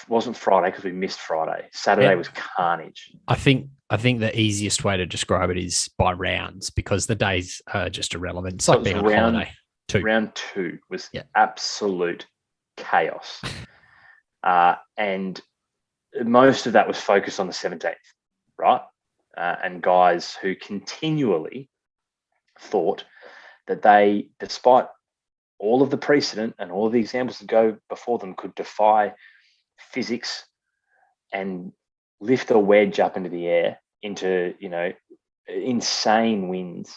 wasn't Friday because we missed Friday. Saturday was carnage. I think the easiest way to describe it is by rounds, because the days are just irrelevant. It's like being on holiday. Round 2 was absolute chaos. And most of that was focused on the 17th, right? And guys who continually thought that they, despite all of the precedent and all of the examples that go before them, could defy physics and lift a wedge up into the air into, insane winds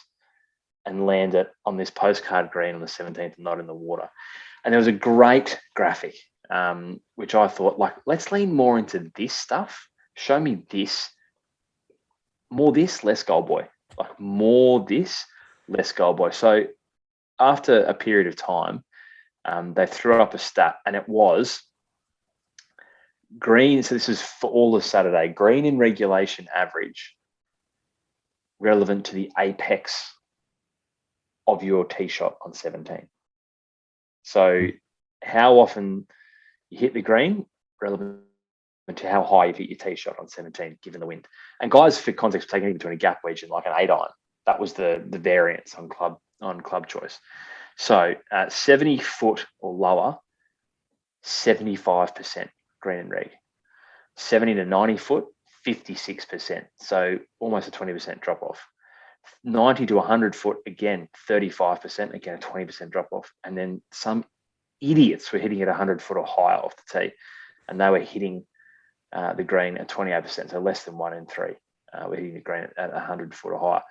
and land it on this postcard green on the 17th and not in the water. And there was a great graphic, which I thought, like, let's lean more into this stuff. Show me this. More this, less goal boy. Like more this, less goal boy. So after a period of time, they threw up a stat, and it was green. So this is for all of Saturday. Green in regulation average relevant to the apex of your tee shot on 17. So how often you hit the green relevant to how high you hit your tee shot on 17, given the wind. And guys, for context, taking it between a gap wedge and like an 8-iron. That was the variance on club choice. So 70 foot or lower, 75% green and reg. 70 to 90 foot, 56%. So almost a 20% drop off. 90 to 100 foot, again, 35%, again, a 20% drop off. And then some idiots were hitting it 100 foot or higher off the tee, and they were hitting the green at 28%, so less than 1 in 3 were hitting the green at 100 foot or higher.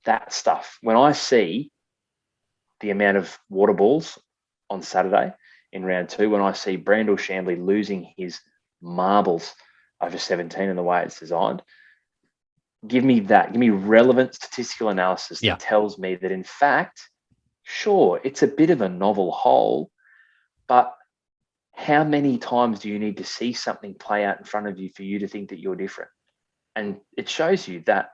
That stuff, when I see the amount of water balls on Saturday in round 2, when I see Brandel Chambly losing his marbles over 17 in the way it's designed, give me relevant statistical analysis that tells me that, in fact, sure, it's a bit of a novel hole, but how many times do you need to see something play out in front of you for you to think that you're different? And it shows you that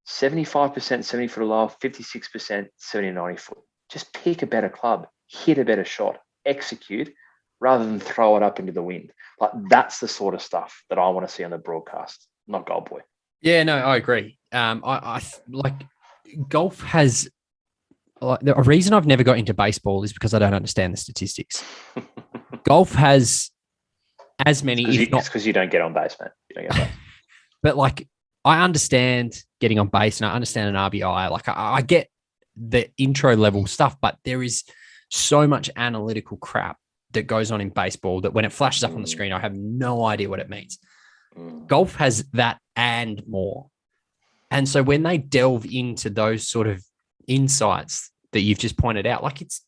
75%, 70 foot or lower, 56%, 70 to 90 foot. Just pick a better club, hit a better shot, execute, rather than throw it up into the wind. Like, that's the sort of stuff that I want to see on the broadcast, not Gold Boy. Yeah, no, I agree. I like golf has a reason I've never got into baseball is because I don't understand the statistics. Golf has as many, it's because you don't get on base, man. You don't get on base. But like, I understand getting on base and I understand an RBI. Like, I get the intro level stuff, but there is so much analytical crap that goes on in baseball that when it flashes up on the screen, I have no idea what it means. Golf has that and more. And so when they delve into those sort of insights that you've just pointed out, like it's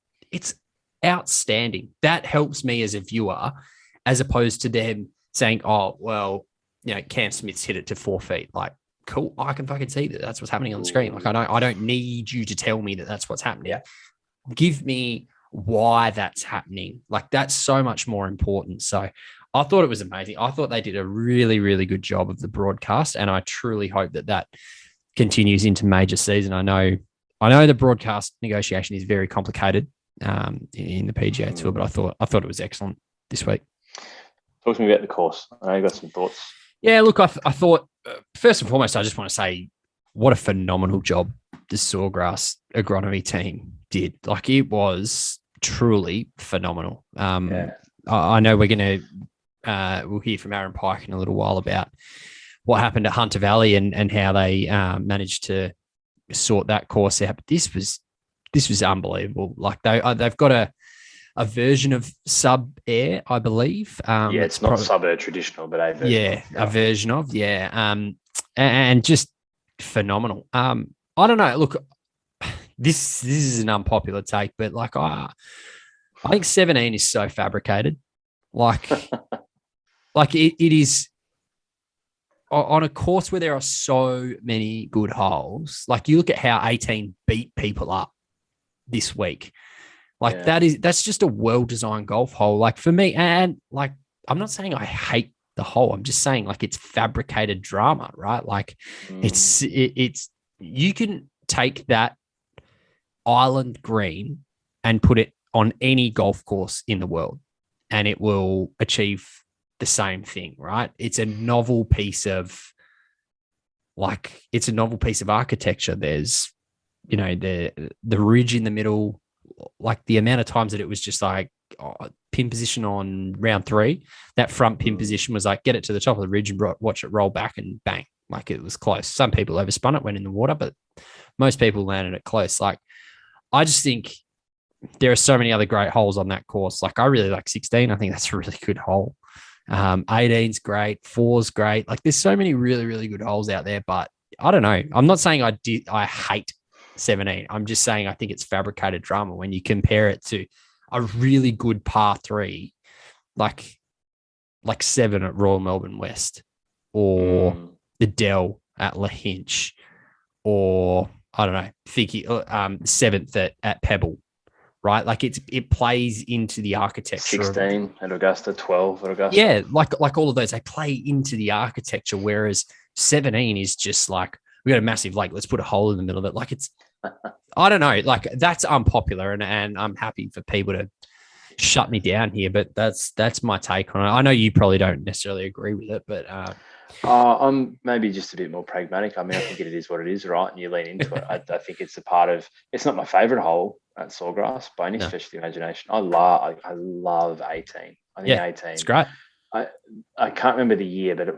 outstanding. That helps me as a viewer, as opposed to them saying, oh, well, Cam Smith's hit it to 4 feet. Like, cool, I can fucking see that that's what's happening on the screen. Like, I don't need you to tell me that that's what's happening. Yeah. Give me why that's happening. Like, that's so much more important. So I thought it was amazing. I thought they did a really, really good job of the broadcast, and I truly hope that continues into major season. I know the broadcast negotiation is very complicated in the PGA Tour, but I thought it was excellent this week. Talk to me about the course. I know you got some thoughts. Yeah, look, I thought, first and foremost, I just want to say what a phenomenal job the Sawgrass agronomy team did. Like, it was truly phenomenal. I know we're going to, we'll hear from Aaron Pike in a little while about what happened at Hunter Valley and how they managed to sort that course out. But this was unbelievable. Like, they've got a version of Sub Air, I believe. It's not Sub Air traditional, but a version. Yeah, a version of, and just phenomenal. I don't know. Look, this is an unpopular take, but like I think 17 is so fabricated. Like, like it is on a course where there are so many good holes. Like, you look at how 18 beat people up this week. Like, that's just a well-designed golf hole. Like, for me, and like, I'm not saying I hate the hole. I'm just saying, like, it's fabricated drama, right? Like, it's you can take that island green and put it on any golf course in the world, and it will achieve the same thing, right? It's a novel piece of architecture. There's, the ridge in the middle. Like, the amount of times that it was just like pin position on round 3, that front pin position was like, get it to the top of the ridge and watch it roll back and bang. Like, it was close. Some people overspun it, went in the water, but most people landed it close. Like, I just think there are so many other great holes on that course. Like, I really like 16. I think that's a really good hole. 18's great. 4's great. Like, there's so many really, really good holes out there, but I don't know. I'm not saying I hate 17. I'm just saying I think it's fabricated drama when you compare it to a really good par 3, like 7 at Royal Melbourne West, or the Dell at La Hinch, or I don't know, thinking 7th at Pebble, right? Like, it plays into the architecture. 16 at Augusta, 12 at Augusta. Yeah, like all of those, they play into the architecture, whereas 17 is just like, we got a massive lake, let's put a hole in the middle of it. Like, it's, I don't know, like, that's unpopular, and I'm happy for people to shut me down here, but that's my take on it. I know you probably don't necessarily agree with it, but I'm maybe just a bit more pragmatic. I mean, I think it is what it is, right? And you lean into it. I think it's a part of. It's not my favorite hole at Sawgrass by any stretch of the imagination. I love 18. I think 18. It's great. I can't remember the year, but it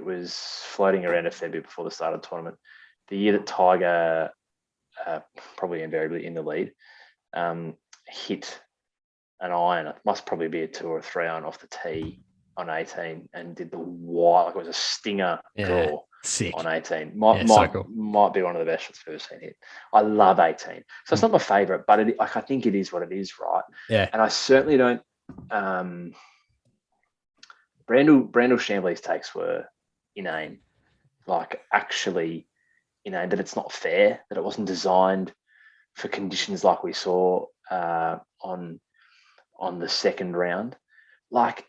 was floating around a fair bit before the start of the tournament. The year that Tiger, probably invariably in the lead, hit an iron. It must probably be a 2 or a 3 iron off the tee on 18, and did the wide, like it was a stinger draw on 18. Might be one of the best shots I've ever seen hit. I love 18. So it's not my favorite, but I think it is what it is, right? Yeah. And I certainly don't. Brandel Chambly's takes were inane. Like, actually inane, that it's not fair, that it wasn't designed for conditions like we saw on the second round. Like,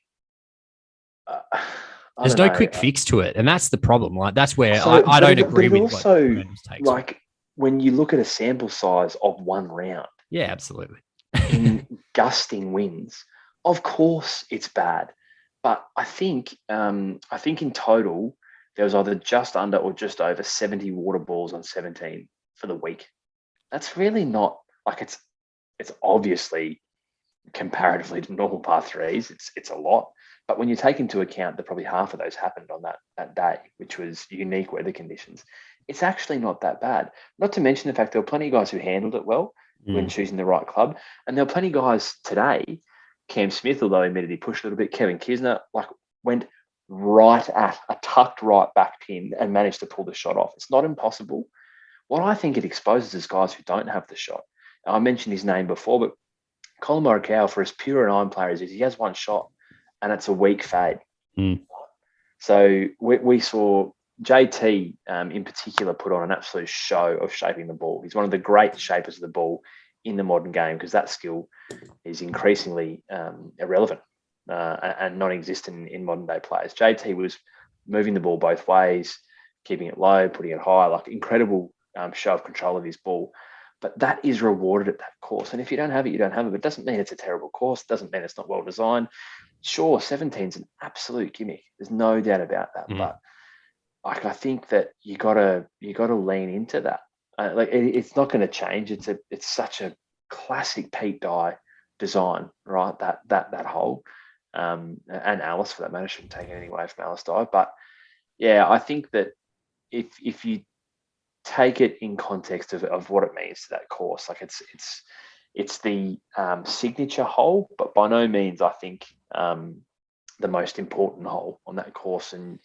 there's no quick fix to it, and that's the problem. Like, that's where I don't agree with also, what Brandon's takes. Like, when you look at a sample size of one round, yeah, absolutely, in gusting winds, of course it's bad. But I think in total there was either just under or just over 70 water balls on 17 for the week. That's really not, like, it's obviously comparatively to normal par 3s. It's a lot. But when you take into account that probably half of those happened on that day, which was unique weather conditions, it's actually not that bad. Not to mention the fact there were plenty of guys who handled it well. when choosing the right club. And there were plenty of guys today. Cam Smith, although he admitted he pushed a little bit, Kevin Kisner, went right at a tucked right back pin and managed to pull the shot off. It's not impossible. What I think it exposes is guys who don't have the shot. I mentioned his name before, but Colin Morikawa, for as pure an iron player as he has one shot, and it's a weak fade. So we saw JT in particular put on an absolute show of shaping the ball. He's one of the great shapers of the ball in the modern game because that skill is increasingly irrelevant and non-existent in modern day players. JT was moving the ball both ways, keeping it low, putting it high, incredible show of control of his ball. But that is rewarded at that course. And if you don't have it, you don't have it. But it doesn't mean it's a terrible course. It doesn't mean it's not well designed. Sure, 17 is an absolute gimmick. There's no doubt about that. But I think that you gotta lean into that. It's not going to change. It's such a classic Pete Dye design, right? That hole, and Alice for that matter, shouldn't take anything away from Alice Dye. But yeah, I think that if you take it in context of what it means to that course, it's the signature hole, but by no means I think the most important hole on that course. And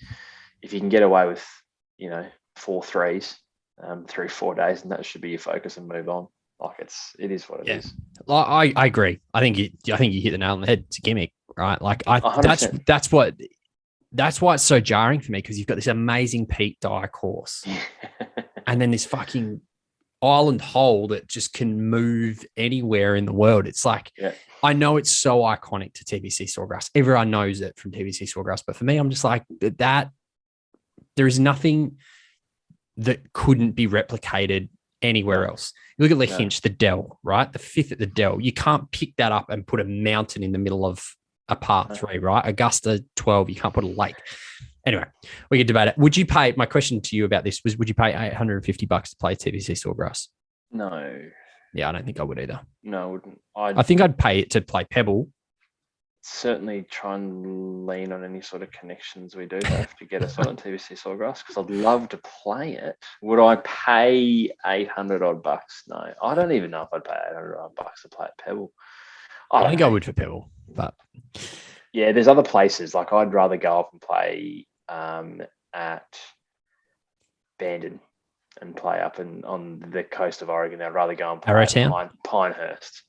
if you can get away with 4 threes through 4 days, and that should be your focus and move on. It is what it is. I agree. I think you hit the nail on the head. It's a gimmick, right? That's why it's so jarring for me, because you've got this amazing Pete Dye course, and then this fucking island hole that just can move anywhere in the world. It's I know it's so iconic to TPC Sawgrass. Everyone knows it from TPC Sawgrass, but for me, I'm just like that. There is nothing that couldn't be replicated anywhere else. You look at the Hinch, the Dell, right? The 5th at the Dell. You can't pick that up and put a mountain in the middle of a part 3, right? Augusta 12, you can't put a lake. Anyway, we can debate it. Would you pay, my question to you about this was, would you pay $850 to play TPC Sawgrass? No. Yeah, I don't think I would either. No, I wouldn't. I think I'd pay it to play Pebble. Certainly try and lean on any sort of connections we do have to get us on TPC Sawgrass, because I'd love to play it. Would I pay $800 bucks? No, I don't even know if I'd pay $800 bucks to play at Pebble. I think I would for Pebble, but yeah, there's other places. I'd rather go up and play at Bandon and play up on the coast of Oregon. I'd rather go and play at Pinehurst.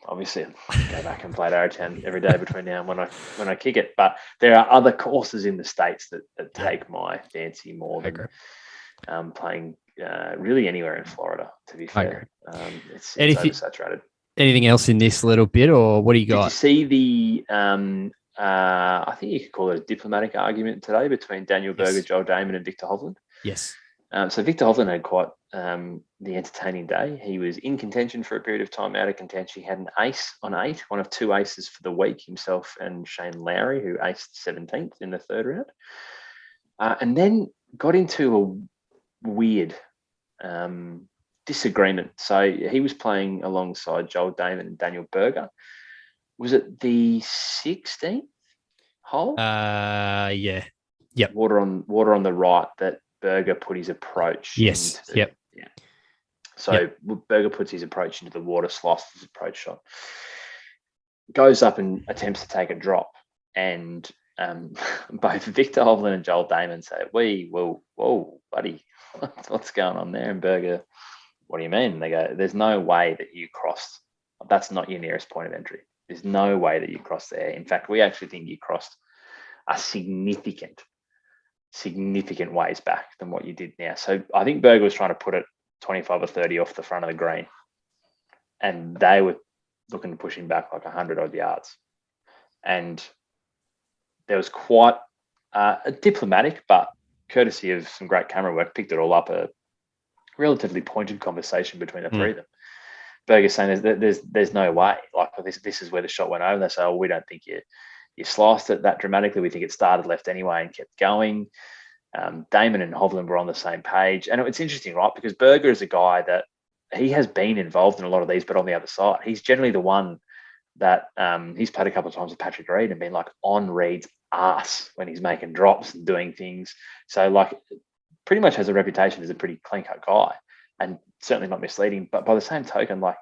Obviously, I'll go back and play at Arrowtown every day between now and when I kick it. But there are other courses in the States that take my fancy more than playing really anywhere in Florida, to be fair. It's oversaturated. Anything else in this little bit, or what do you got? Did you see the, I think you could call it a diplomatic argument today between Daniel Berger, Joel Damon and Victor Hovland? Yes. So Victor Hovland had quite the entertaining day. He was in contention for a period of time, out of contention. He had an ace on 8, one of 2 aces for the week, himself and Shane Lowry, who aced 17th in the 3rd round. And then got into a weird disagreement. So he was playing alongside Joel Damon and Daniel Berger. Was it the 16th hole? Yeah. Yep. Water on the right that Berger put his approach. Yes. Yep. Yeah. So Berger puts his approach into the water, slices his approach shot, goes up and attempts to take a drop, and both Victor Hovland and Joel Damon say, whoa, buddy, what's going on there? And Berger, what do you mean? And they go, there's no way that you crossed. That's not your nearest point of entry. There's no way that you crossed there. In fact, we actually think you crossed a significant ways back than what you did now. So I think Berger was trying to put it 25 or 30 off the front of the green, and they were looking to push him back 100 odd yards. And there was quite a diplomatic, but courtesy of some great camera work, picked it all up, a relatively pointed conversation between the three of them. Berger saying there's no way, this is where the shot went over. And they say, we don't think you sliced it that dramatically. We think it started left anyway and kept going. Damon and Hovland were on the same page. And it's interesting, right? Because Berger is a guy that he has been involved in a lot of these, but on the other side, he's generally the one that he's played a couple of times with Patrick Reed and been on Reed's ass when he's making drops and doing things. So pretty much has a reputation as a pretty clean cut guy. and certainly not misleading. But by the same token, like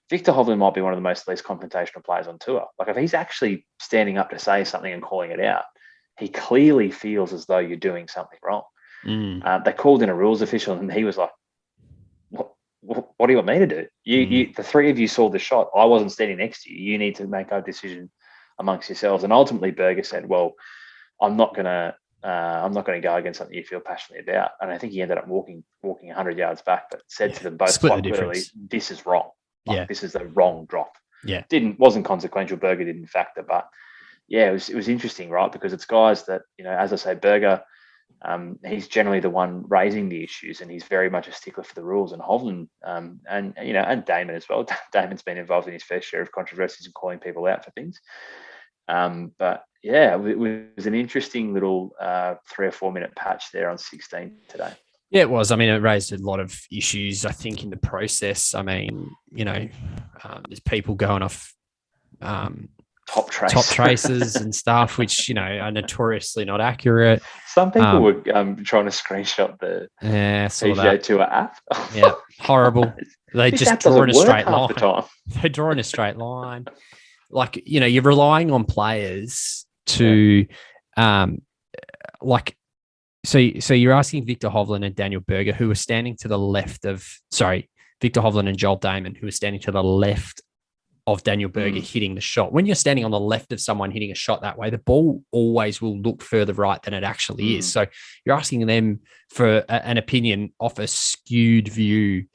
Victor Hovland might be one of the most least confrontational players on tour. Like if he's actually standing up to say something and calling it out, he clearly feels as though you're doing something wrong. They called in a rules official and he was like, what do you want me to do? You, the three of you saw the shot. I wasn't standing next to you. You need to make a decision amongst yourselves. And ultimately Berger said, well, I'm not going to go against something you feel passionately about. And I think he ended up walking 100 yards back, but said to them both quite clearly, this is wrong. This is the wrong drop. Yeah. Wasn't consequential. Berger didn't factor, but yeah, it was interesting, right? Because it's guys that, as I say, Berger, he's generally the one raising the issues, and he's very much a stickler for the rules. And Hovland, and Damon as well. Damon's been involved in his fair share of controversies and calling people out for things. But yeah, it was an interesting little 3 or 4 minute patch there on 16 today. Yeah, it was. I mean, it raised a lot of issues, I think, in the process. I mean, there's people going off top traces and stuff, which, are notoriously not accurate. Some people were trying to screenshot the PGA Tour app. Yeah, horrible. They just draw in a straight line. They draw in a straight line. Like, you're relying on players to, So you're asking Victor Hovland and Daniel Berger, who are standing to the left of, Victor Hovland and Joel Damon, who are standing to the left of Daniel Berger hitting the shot. When you're standing on the left of someone hitting a shot that way, the ball always will look further right than it actually is. So you're asking them for an opinion off a skewed view.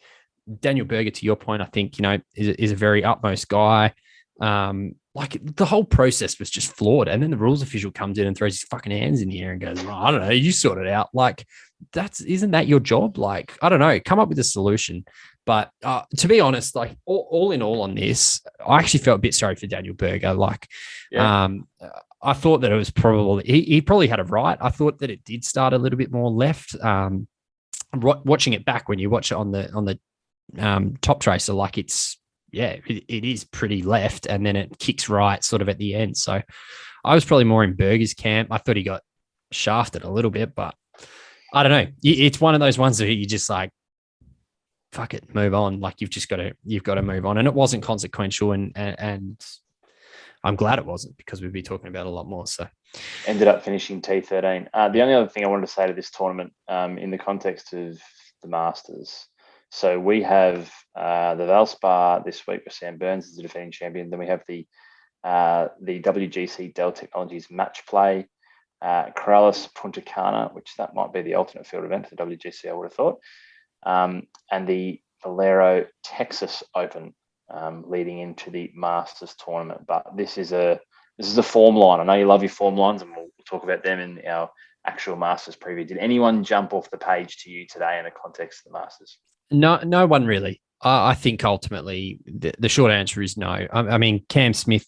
Daniel Berger, to your point, I think, is a very utmost guy. The whole process was just flawed. And then the rules official comes in and throws his fucking hands in the air and goes, I don't know, you sort it out. Like, isn't that your job? Like, I don't know, come up with a solution. But to be honest, like all in all on this, I actually felt a bit sorry for Daniel Berger. I thought that it was probably, he probably had it right. I thought that it did start a little bit more left. Watching it back, when you watch it on the top tracer, like it is pretty left, and then it kicks right sort of at the end. So I was probably more in Berger's camp. I thought he got shafted a little bit, but I don't know. It's one of those ones that you just like, fuck it, move on. Like you've got to move on. And it wasn't consequential, and I'm glad it wasn't, because we'd be talking about a lot more. So ended up finishing T13. The only other thing I wanted to say to this tournament, in the context of the Masters. So we have the Valspar this week with Sam Burns as the defending champion. Then we have the WGC Dell Technologies match play, Corrales Punta Cana, which that might be the alternate field event for the WGC, I would have thought, and the Valero Texas Open leading into the Masters tournament. But this is a form line. I know you love your form lines, and we'll talk about them in our actual Masters preview. Did anyone jump off the page to you today in the context of the Masters? No one really. I think ultimately the short answer is no. I mean, Cam Smith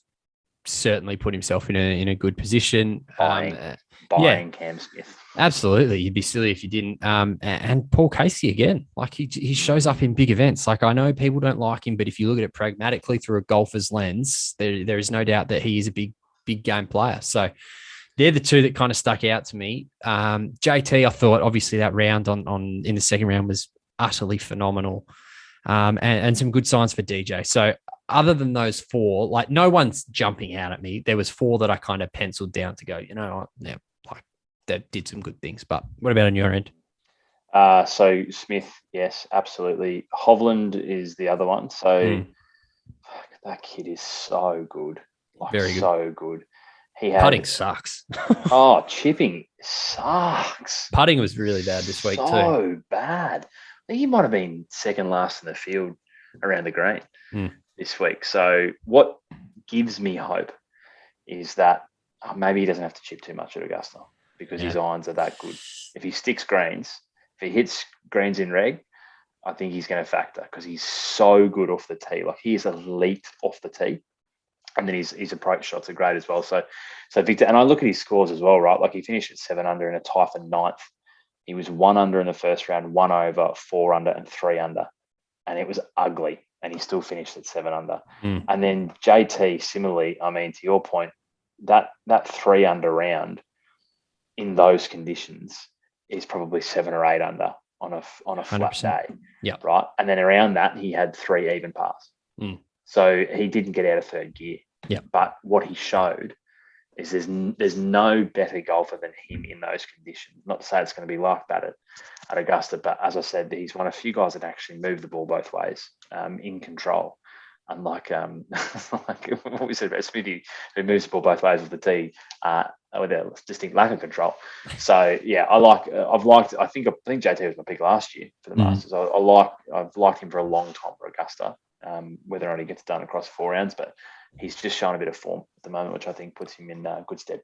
certainly put himself in a good position. Buying Cam Smith. Absolutely. You'd be silly if you didn't. And Paul Casey again, like he shows up in big events. Like, I know people don't like him, but if you look at it pragmatically through a golfer's lens, there is no doubt that he is a big game player. So they're the two that kind of stuck out to me. JT, I thought obviously that round on in the second round was utterly phenomenal, and some good signs for DJ. So other than those four, like no one's jumping out at me. There was four that I kind of penciled down to go, like that did some good things. But what about on your end? So Smith, yes, absolutely. Hovland is the other one. So that kid is so good. Like, very good. So good. Putting sucks. Chipping sucks. Putting was really bad this week too. So bad. I think he might have been second last in the field around the green this week. So what gives me hope is that maybe he doesn't have to chip too much at Augusta, because his irons are that good. If he sticks greens, if he hits greens in reg, I think he's going to factor, because he's so good off the tee. Like, he is elite off the tee. And then his approach shots are great as well. So Victor, and I look at his scores as well, right? Like, he finished at 7 under in a tie for 9th. He was 1 under in the first round, 1 over, 4 under, and 3 under. And it was ugly. And he still finished at 7 under. And then JT, similarly, I mean, to your point, that 3 under round in those conditions is probably 7 or 8 under. on a flat 100%. day. Yeah. Right. And then around that, he had 3 even pars. So he didn't get out of third gear. Yeah. But what he showed is there's no better golfer than him in those conditions. Not to say it's going to be like that at Augusta, but as I said, he's one of a few guys that actually move the ball both ways in control. Unlike like what we said about Smithy, who moves the ball both ways with the tee with a distinct lack of control. So yeah, I think JT was my pick last year for the Masters. I've liked him for a long time for Augusta. Whether or not he gets done across 4 rounds, but he's just showing a bit of form at the moment, which I think puts him in good stead.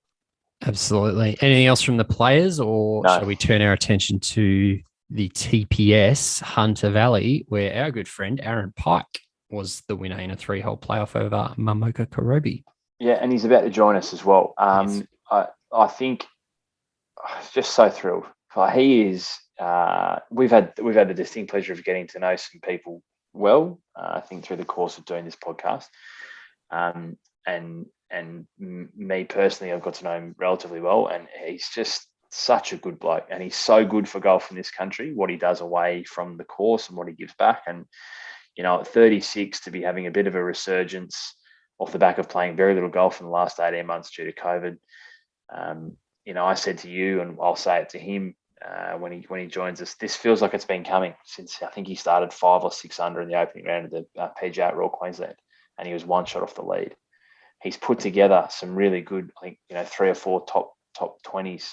Absolutely. Anything else from the players, or shall we turn our attention to the TPS Hunter Valley, where our good friend Aaron Pike was the winner in a 3-hole playoff over Mamoka Karobi? Yeah, and he's about to join us as well. Yes. I think just so thrilled. He is. We've had the distinct pleasure of getting to know some people well. I think through the course of doing this podcast, and me personally, I've got to know him relatively well, and he's just such a good bloke, and he's so good for golf in this country. What he does away from the course and what he gives back, and at 36 to be having a bit of a resurgence off the back of playing very little golf in the last 18 months due to COVID. I said to you, and I'll say it to him when he joins us, this feels like it's been coming since I think he started 5 or 6 under in the opening round of the PGA at Royal Queensland, and he was 1 shot off the lead. He's put together some really good, I think, 3 or 4 top 20s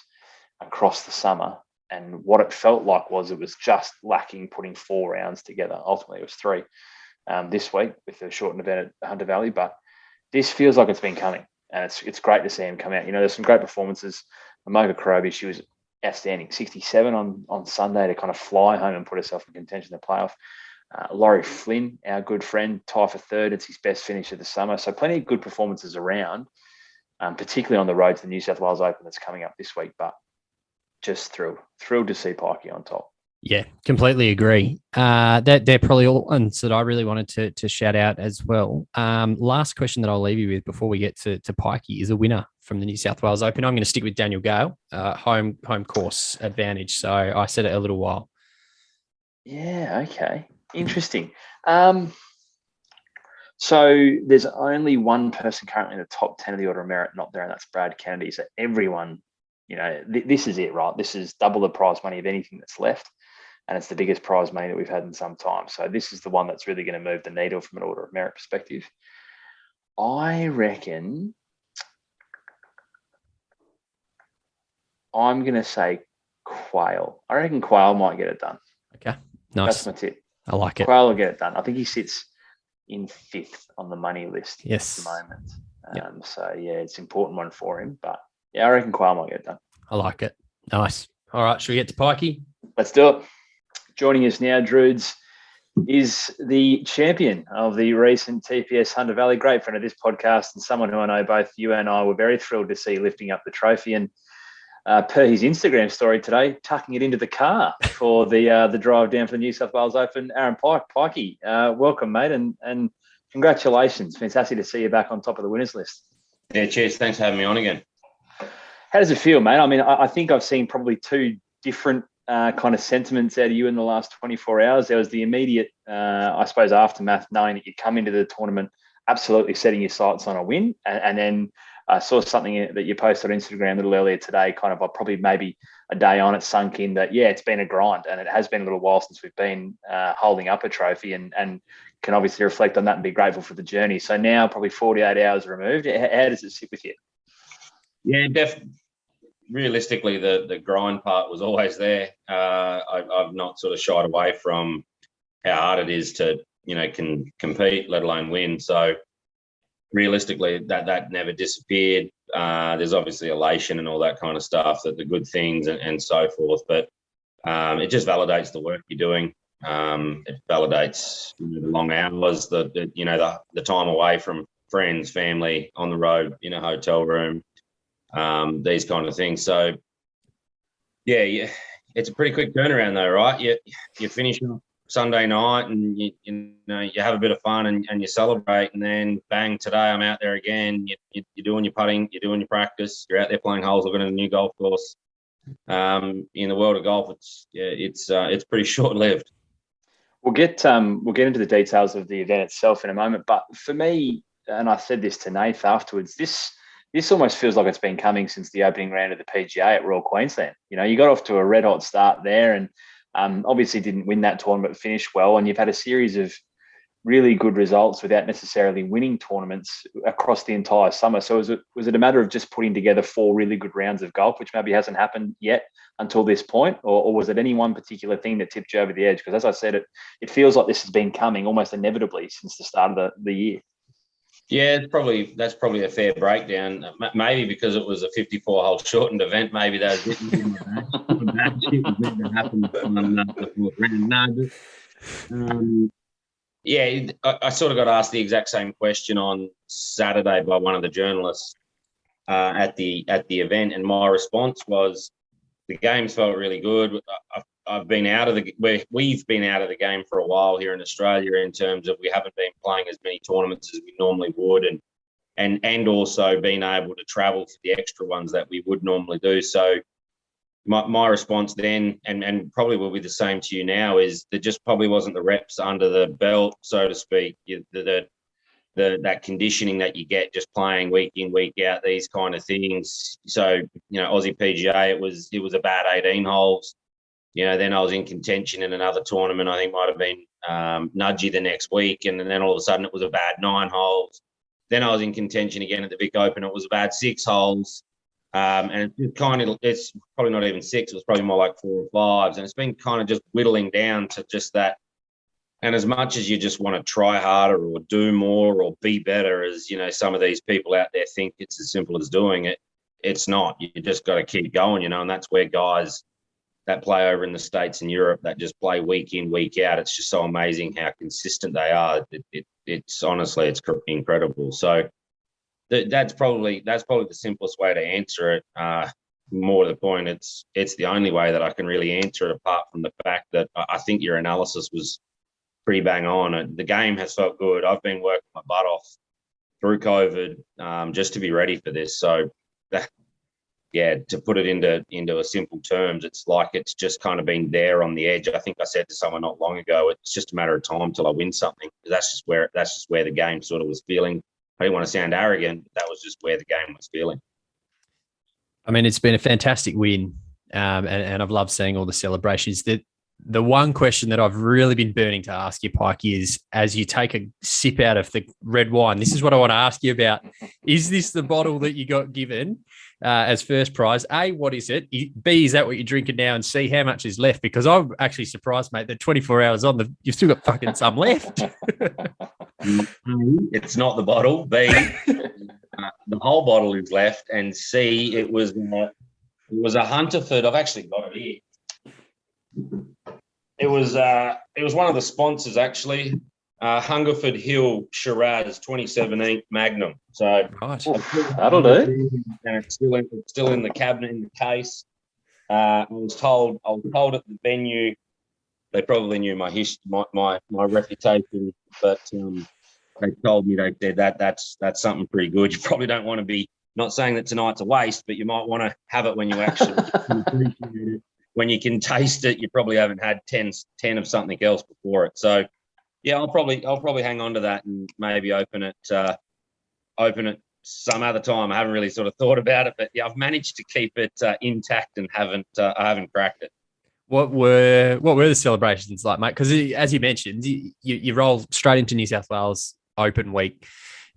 across the summer. And what it felt like it was just lacking putting 4 rounds together. Ultimately, it was 3 this week with the shortened event at Hunter Valley. But this feels like it's been coming, and it's great to see him come out. There's some great performances. Mamoka Karobi, she was outstanding. 67 on Sunday to kind of fly home and put herself in contention in the playoff. Laurie Flynn, our good friend, tie for 3rd. It's his best finish of the summer. So plenty of good performances around, particularly on the road to the New South Wales Open that's coming up this week. But just thrilled to see Pikey on top. Yeah, completely agree. They're probably all ones that I really wanted to shout out as well. Last question that I'll leave you with before we get to Pikey is a winner from the New South Wales Open. I'm going to stick with Daniel Gale, home course advantage. So I said it a little while. Yeah, okay. Interesting. So there's only one person currently in the top 10 of the order of merit not there, and that's Brad Kennedy. So everyone, this is it, right? This is double the prize money of anything that's left, and it's the biggest prize money that we've had in some time. So this is the one that's really going to move the needle from an order of merit perspective. I reckon I'm going to say Quayle. I reckon Quayle might get it done. Okay, nice. That's my tip. I like it. Quayle will get it done. I think he sits in 5th on the money list at the moment. So, yeah, it's an important one for him. But, yeah, I reckon Quayle might get it done. I like it. Nice. All right, should we get to Pikey? Let's do it. Joining us now, Druids, is the champion of the recent TPS Hunter Valley. Great friend of this podcast and someone who I know both you and I were very thrilled to see lifting up the trophy. And per his Instagram story today, tucking it into the car for the drive down for the New South Wales Open. Aaron Pike, Pikey, welcome, mate, and congratulations. Fantastic to see you back on top of the winners list. Yeah, cheers. Thanks for having me on again. How does it feel, mate? I mean, I think I've seen probably 2 different kind of sentiments out of you in the last 24 hours. There was the immediate, I suppose, aftermath, knowing that you come into the tournament absolutely setting your sights on a win, and then I saw something that you posted on Instagram a little earlier today, kind of probably maybe a day on, it sunk in that, yeah, it's been a grind, and it has been a little while since we've been holding up a trophy, and can obviously reflect on that and be grateful for the journey. So now probably 48 hours removed, how does it sit with you? Yeah, realistically, the grind part was always there. I've not sort of shied away from how hard it is to, can compete, let alone win. So realistically, that never disappeared. There's obviously elation and all that kind of stuff, that the good things and so forth. But it just validates the work you're doing. It validates the long hours, the time away from friends, family, on the road, in a hotel room, these kind of things. So, yeah, it's a pretty quick turnaround though, right? You finish Sunday night and you have a bit of fun and you celebrate, and then bang, today I'm out there again. You're doing your putting, you're doing your practice, you're out there playing holes, looking at a new golf course. in the world of golf, it's pretty short lived. We'll get into the details of the event itself in a moment. But for me, and I said this to Nath afterwards, this almost feels like it's been coming since the opening round of the PGA at Royal Queensland. You know, you got off to a red hot start there, and obviously didn't win that tournament, finished well, and you've had a series of really good results without necessarily winning tournaments across the entire summer. So was it a matter of just putting together 4 really good rounds of golf, which maybe hasn't happened yet until this point, or was it any one particular thing that tipped you over the edge? Because as I said, it feels like this has been coming almost inevitably since the start of the year. Yeah, that's probably a fair breakdown. Maybe because it was a 54-hole shortened event, maybe that was that shit was never happened the fourth round. No, yeah, I sort of got asked the exact same question on Saturday by one of the journalists at the event, and my response was the games felt really good. We've been out of the game for a while here in Australia in terms of we haven't been playing as many tournaments as we normally would, and also being able to travel for the extra ones that we would normally do. So my response then, and probably will be the same to you now, is there just probably wasn't the reps under the belt, so to speak, that conditioning that you get just playing week in, week out, these kind of things. So, you know, Aussie PGA, it was a bad 18 holes. You know, then I was in contention in another tournament, I think might have been Nudgee the next week, and then all of a sudden it was a bad 9 holes. Then I was in contention again at the Vic Open, it was a bad 6 holes. And it's probably not even 6, it was probably more like 4 or 5s, and it's been kind of just whittling down to just that. And as much as you just want to try harder or do more or be better, as you know, some of these people out there think it's as simple as doing it, it's not. You just got to keep going, you know, and that's where guys that play over in the States and Europe that just play week in, week out, it's just so amazing how consistent they are. It's honestly, it's incredible. So that's probably the simplest way to answer it. More to the point, it's the only way that I can really answer it, apart from the fact that I think your analysis was pretty bang on. The game has felt good. I've been working my butt off through COVID just to be ready for this. So, to put it into a simple terms, it's like it's just kind of been there on the edge. I think I said to someone not long ago, it's just a matter of time till I win something. That's just where the game sort of was feeling. I didn't want to sound arrogant, but that was just where the game was feeling. I mean, it's been a fantastic win, and I've loved seeing all the celebrations. The one question that I've really been burning to ask you, Pikey, is as you take a sip out of the red wine, this is what I want to ask you about. Is this the bottle that you got given as first prize? A, what is it? B, is that what you're drinking now? And C, how much is left? Because I'm actually surprised, mate, that 24 hours on, you've still got fucking some left. It's not the bottle. B, the whole bottle is left. And C, it was a Hunterford. I've actually got it here. It was one of the sponsors, actually, Hungerford Hill Shiraz 2017 Magnum. So right. That'll do. And it's still in the cabinet in the case. I was told at the venue, they probably knew my history, my reputation, but they told me, they said that's something pretty good. You probably don't want to be, not saying that tonight's a waste, but you might want to have it when you actually appreciate it. When you can taste it, you probably haven't had 10 of something else before it. So, yeah, I'll probably hang on to that and maybe open it some other time. I haven't really sort of thought about it, but yeah, I've managed to keep it intact and I haven't cracked it. What were the celebrations like, mate? Because as you mentioned, you roll straight into New South Wales Open week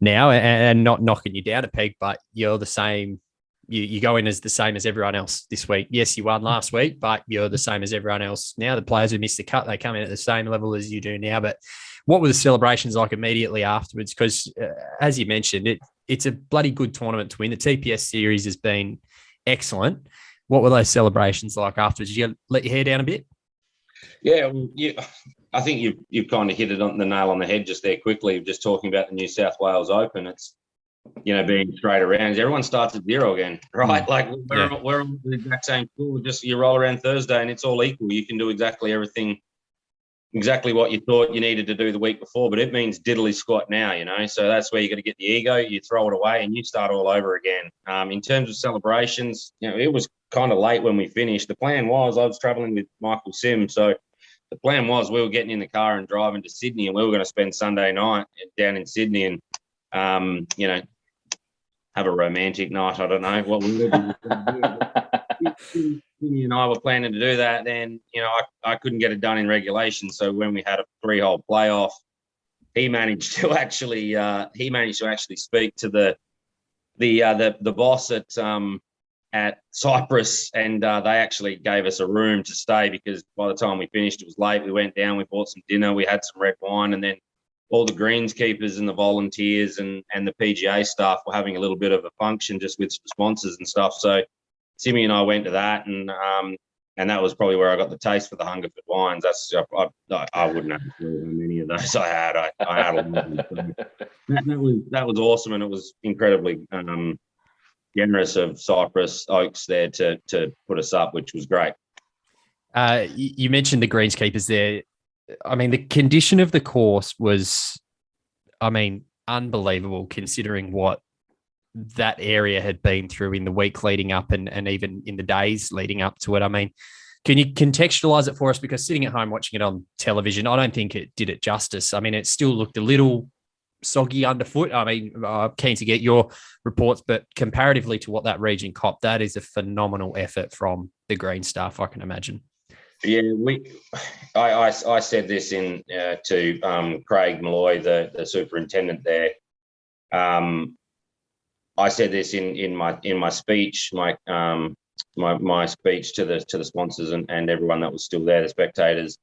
now, and not knocking you down a peg, but you're the same. You go in as the same as everyone else this week. Yes, you won last week, but you're the same as everyone else now. The players who missed the cut, they come in at the same level as you do now. But what were the celebrations like immediately afterwards? Because as you mentioned, it's a bloody good tournament to win. The TPS series has been excellent. What were those celebrations like afterwards? Did you let your hair down a bit? Yeah, I think you've kind of hit it on the nail on the head just there quickly, just talking about the New South Wales Open. It's, you know, being straight around. Everyone starts at zero again, right? Like we're on the exact same score. Just you roll around Thursday and it's all equal. You can do exactly everything, exactly what you thought you needed to do the week before, but it means diddly squat now, you know? So that's where you got to get the ego, you throw it away and you start all over again. In terms of celebrations, you know, it was kind of late when we finished. The plan was I was traveling with Michael Sims, so the plan was we were getting in the car and driving to Sydney, and we were going to spend Sunday night down in Sydney and, have a romantic night. I don't know what we were going to do. Sydney and I were planning to do that. Then, I couldn't get it done in regulation. So when we had a 3-hole playoff, he managed to actually speak to the boss at Cyprus, and they actually gave us a room to stay because by the time we finished, it was late. We went down, we bought some dinner, we had some red wine, and then all the greenskeepers and the volunteers and the PGA staff were having a little bit of a function just with some sponsors and stuff. So Simmy and I went to that, and that was probably where I got the taste for the Hungerford wines. I wouldn't have a clue how many of those I had. I had a lot of them. So that was awesome, and it was incredibly generous of Cypress Oaks there to put us up, which was great. You mentioned the greenskeepers there. I mean, the condition of the course was, unbelievable considering what that area had been through in the week leading up and even in the days leading up to it. I mean, can you contextualize it for us? Because sitting at home watching it on television, I don't think it did it justice. I mean, it still looked a little soggy underfoot. I mean, I'm keen to get your reports, but comparatively to what that region copped, that is a phenomenal effort from the green staff, I can imagine. Yeah, I said this to Craig Malloy, the superintendent there. I said this in my speech, my speech to the sponsors and everyone that was still there, the spectators.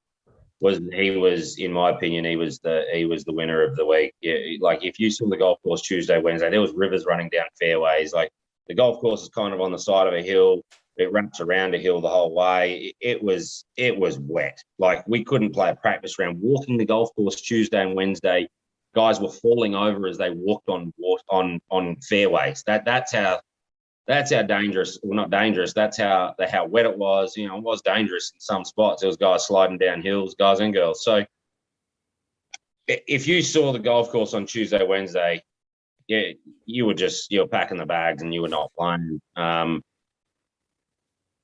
In my opinion, he was the winner of the week. Yeah, like if you saw the golf course Tuesday, Wednesday, there was rivers running down fairways. Like the golf course is kind of on the side of a hill. It wraps around a hill the whole way. It was wet. Like we couldn't play a practice round. Walking the golf course Tuesday and Wednesday, guys were falling over as they walked on fairways. That's how dangerous. Well, not dangerous. That's how wet it was. It was dangerous in some spots. There was guys sliding down hills, guys and girls. So if you saw the golf course on Tuesday, Wednesday, yeah, you were packing the bags and you were not playing.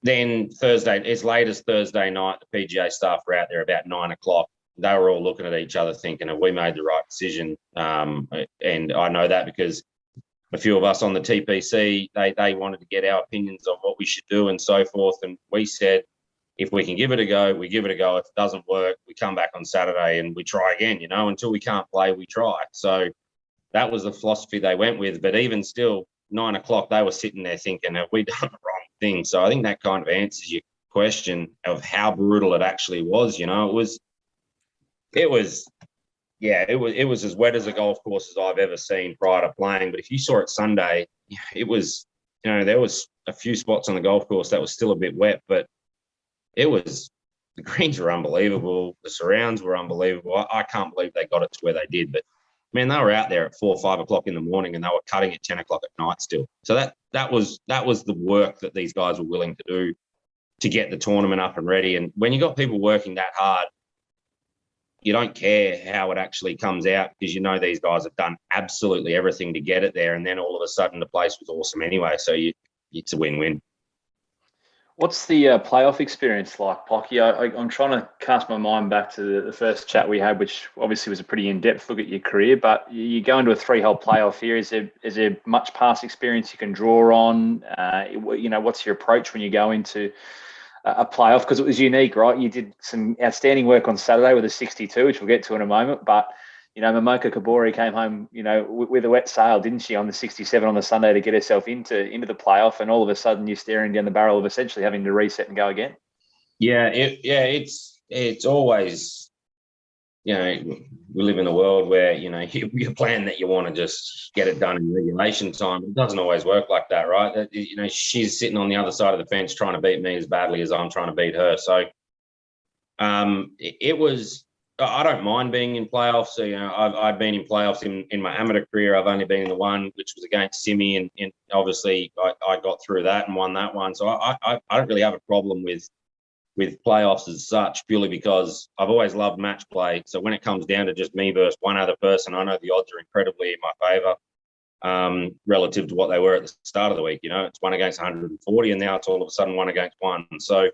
Then Thursday, as late as Thursday night, the PGA staff were out there about 9 o'clock. They were all looking at each other thinking, have we made the right decision? And I know that because a few of us on the TPC, they wanted to get our opinions on what we should do and so forth. And we said, if we can give it a go, we give it a go. If it doesn't work, we come back on Saturday and we try again, until we can't play, we try. So that was the philosophy they went with. But even still, 9 o'clock, they were sitting there thinking, have we done the wrong thing? So I think that kind of answers your question of how brutal it actually was. It was as wet as a golf course as I've ever seen prior to playing. But if you saw it Sunday, it was, there was a few spots on the golf course that was still a bit wet, but the greens were unbelievable. The surrounds were unbelievable. I can't believe they got it to where they did. But man, they were out there at 4 or 5 o'clock in the morning and they were cutting at 10 o'clock at night still. So that was the work that these guys were willing to do to get the tournament up and ready. And when you got people working that hard, you don't care how it actually comes out because these guys have done absolutely everything to get it there. And then all of a sudden the place was awesome anyway. So it's a win-win. What's the playoff experience like, Pikey? I'm trying to cast my mind back to the first chat we had, which obviously was a pretty in-depth look at your career, but you go into a 3-hole playoff here. Is there much past experience you can draw on? What's your approach when you go into a playoff? Because it was unique, right? You did some outstanding work on Saturday with a 62, which we'll get to in a moment, but Momoka Kabori came home, with a wet sail, didn't she, on the 67 on the Sunday to get herself into the playoff, and all of a sudden you're staring down the barrel of essentially having to reset and go again. Yeah, it's always, we live in a world where, you plan that you want to just get it done in regulation time. It doesn't always work like that, right? She's sitting on the other side of the fence trying to beat me as badly as I'm trying to beat her. So it was. I don't mind being in playoffs. I've been in playoffs in my amateur career. I've only been in the one, which was against Simi, and obviously I got through that and won that one. So I don't really have a problem with playoffs as such, purely because I've always loved match play. So when it comes down to just me versus one other person, I know the odds are incredibly in my favour. relative to what they were at the start of the week. It's 1 against 140, and now it's all of a sudden 1 against 1. So,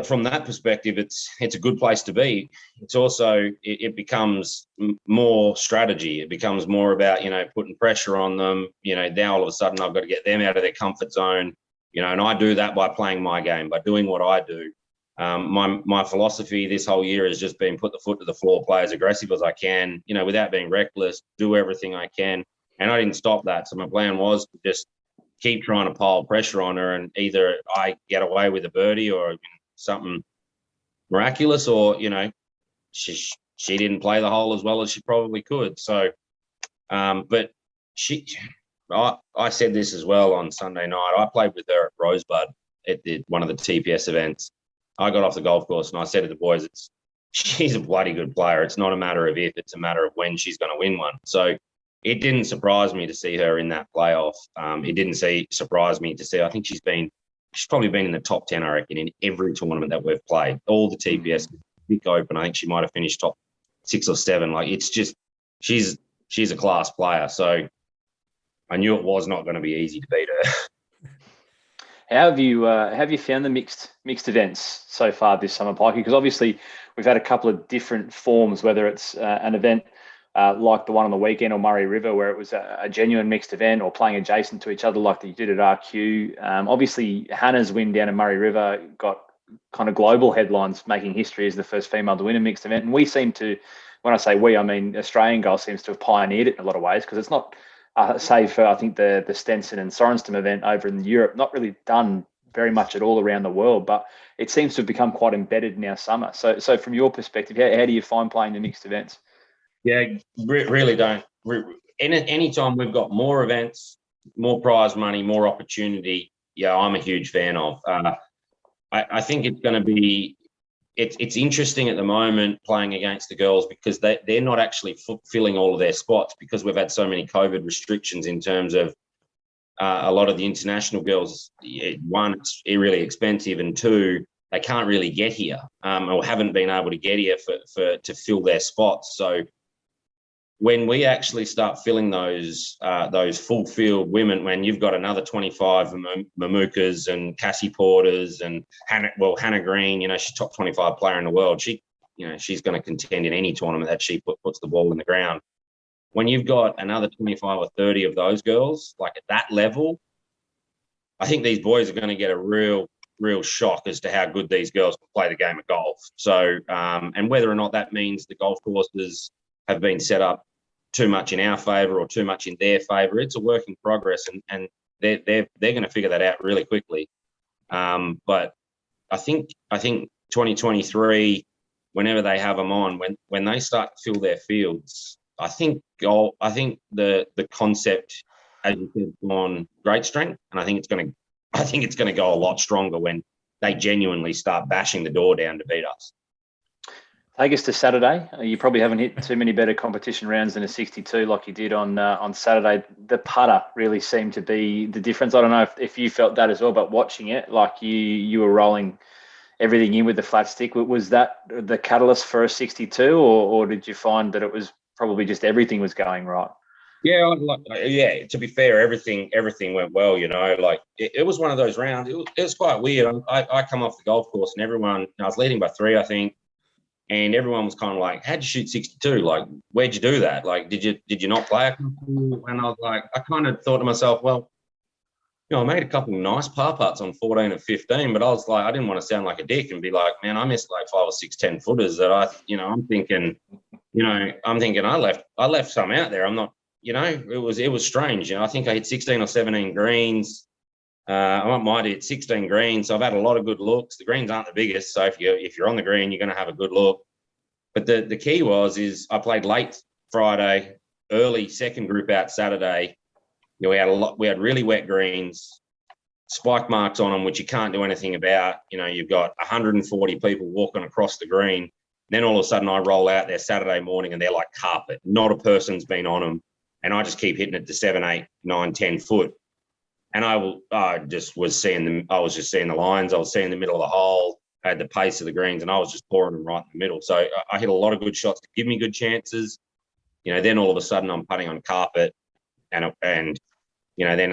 from that perspective, it's a good place to be. It's also it becomes more strategy. It becomes more about putting pressure on them. Now all of a sudden I've got to get them out of their comfort zone. And I do that by playing my game, by doing what I do. My philosophy this whole year has just been put the foot to the floor, play as aggressive as I can, without being reckless, do everything I can. And I didn't stop that. So my plan was to just keep trying to pile pressure on her, and either I get away with a birdie or something miraculous, or she didn't play the hole as well as she probably could. So, but I said this as well on Sunday night. I played with her at Rosebud at one of the TPS events. I got off the golf course and I said to the boys, she's a bloody good player. It's not a matter of if, it's a matter of when she's going to win one. So it didn't surprise me to see her in that playoff. It didn't surprise me to see. I think she's probably been in the top 10, I reckon, in every tournament that we've played. All the TPS Big Open, I think she might have finished top 6 or 7. Like, it's just she's a class player. So I knew it was not going to be easy to beat her. How have you found the mixed events so far this summer, Pikey? Because obviously we've had a couple of different forms, whether it's an event like the one on the weekend or Murray River, where it was a genuine mixed event, or playing adjacent to each other like you did at RQ. Obviously, Hannah's win down at Murray River got kind of global headlines, making history as the first female to win a mixed event. And we seem to, when I say we, I mean Australian Golf seems to have pioneered it in a lot of ways, because it's not, save for I think the Stenson and Sorenstam event over in Europe, not really done very much at all around the world, but it seems to have become quite embedded in our summer. So from your perspective, how do you find playing the mixed events? Yeah, really don't. Anytime we've got more events, more prize money, more opportunity, I'm a huge fan of. I think it's going to be, it's interesting at the moment playing against the girls, because they're not actually filling all of their spots, because we've had so many COVID restrictions in terms of a lot of the international girls. One, it's really expensive, and two, they can't really get here or haven't been able to get here to fill their spots. So when we actually start filling those full field women, when you've got another 25 Mamukas and Cassie Porters and Hannah Green, she's top 25 player in the world. She's going to contend in any tournament that she puts the ball in the ground. When you've got another 25 or 30 of those girls, like at that level, I think these boys are going to get a real shock as to how good these girls can play the game of golf. So, and whether or not that means the golf courses have been set up too much in our favour or too much in their favour, it's a work in progress, and they're going to figure that out really quickly. But I think 2023, whenever they have them on, when they start to fill their fields, I think the concept, as you said, is on great strength, and I think it's going to go a lot stronger when they genuinely start bashing the door down to beat us. Take us to Saturday. You probably haven't hit too many better competition rounds than a 62 like you did on Saturday. The putter really seemed to be the difference. I don't know if you felt that as well, but watching it, like you were rolling everything in with the flat stick. Was that the catalyst for a 62, or did you find that it was probably just everything was going right? Yeah, to be fair, everything went well, like it was one of those rounds. It was quite weird. I come off the golf course and I was leading by 3, I think. And everyone was kind of like, how'd you shoot 62? Like, where'd you do that? Like, did you not play a couple? And I was like, I kind of thought to myself, well, I made a couple nice par putts on 14 and 15, but I was like, I didn't want to sound like a dick and be like, man, I missed like 5 or 6 10 footers that I'm thinking I left some out there. I'm not, it was strange. I think I hit 16 or 17 greens. I might hit 16 greens. So I've had a lot of good looks. The greens aren't the biggest, so if you're on the green, you're going to have a good look. But the key is I played late Friday, early second group out Saturday. We had really wet greens, spike marks on them, which you can't do anything about. You've got 140 people walking across the green. Then all of a sudden I roll out there Saturday morning and they're like carpet. Not a person's been on them, and I just keep hitting it to 7, 8, 9, 10 foot. And I just was seeing them. I was just seeing the lines. I was seeing the middle of the hole. I had the pace of the greens, and I was just pouring them right in the middle. So I hit a lot of good shots to give me good chances. Then all of a sudden I'm putting on carpet, and then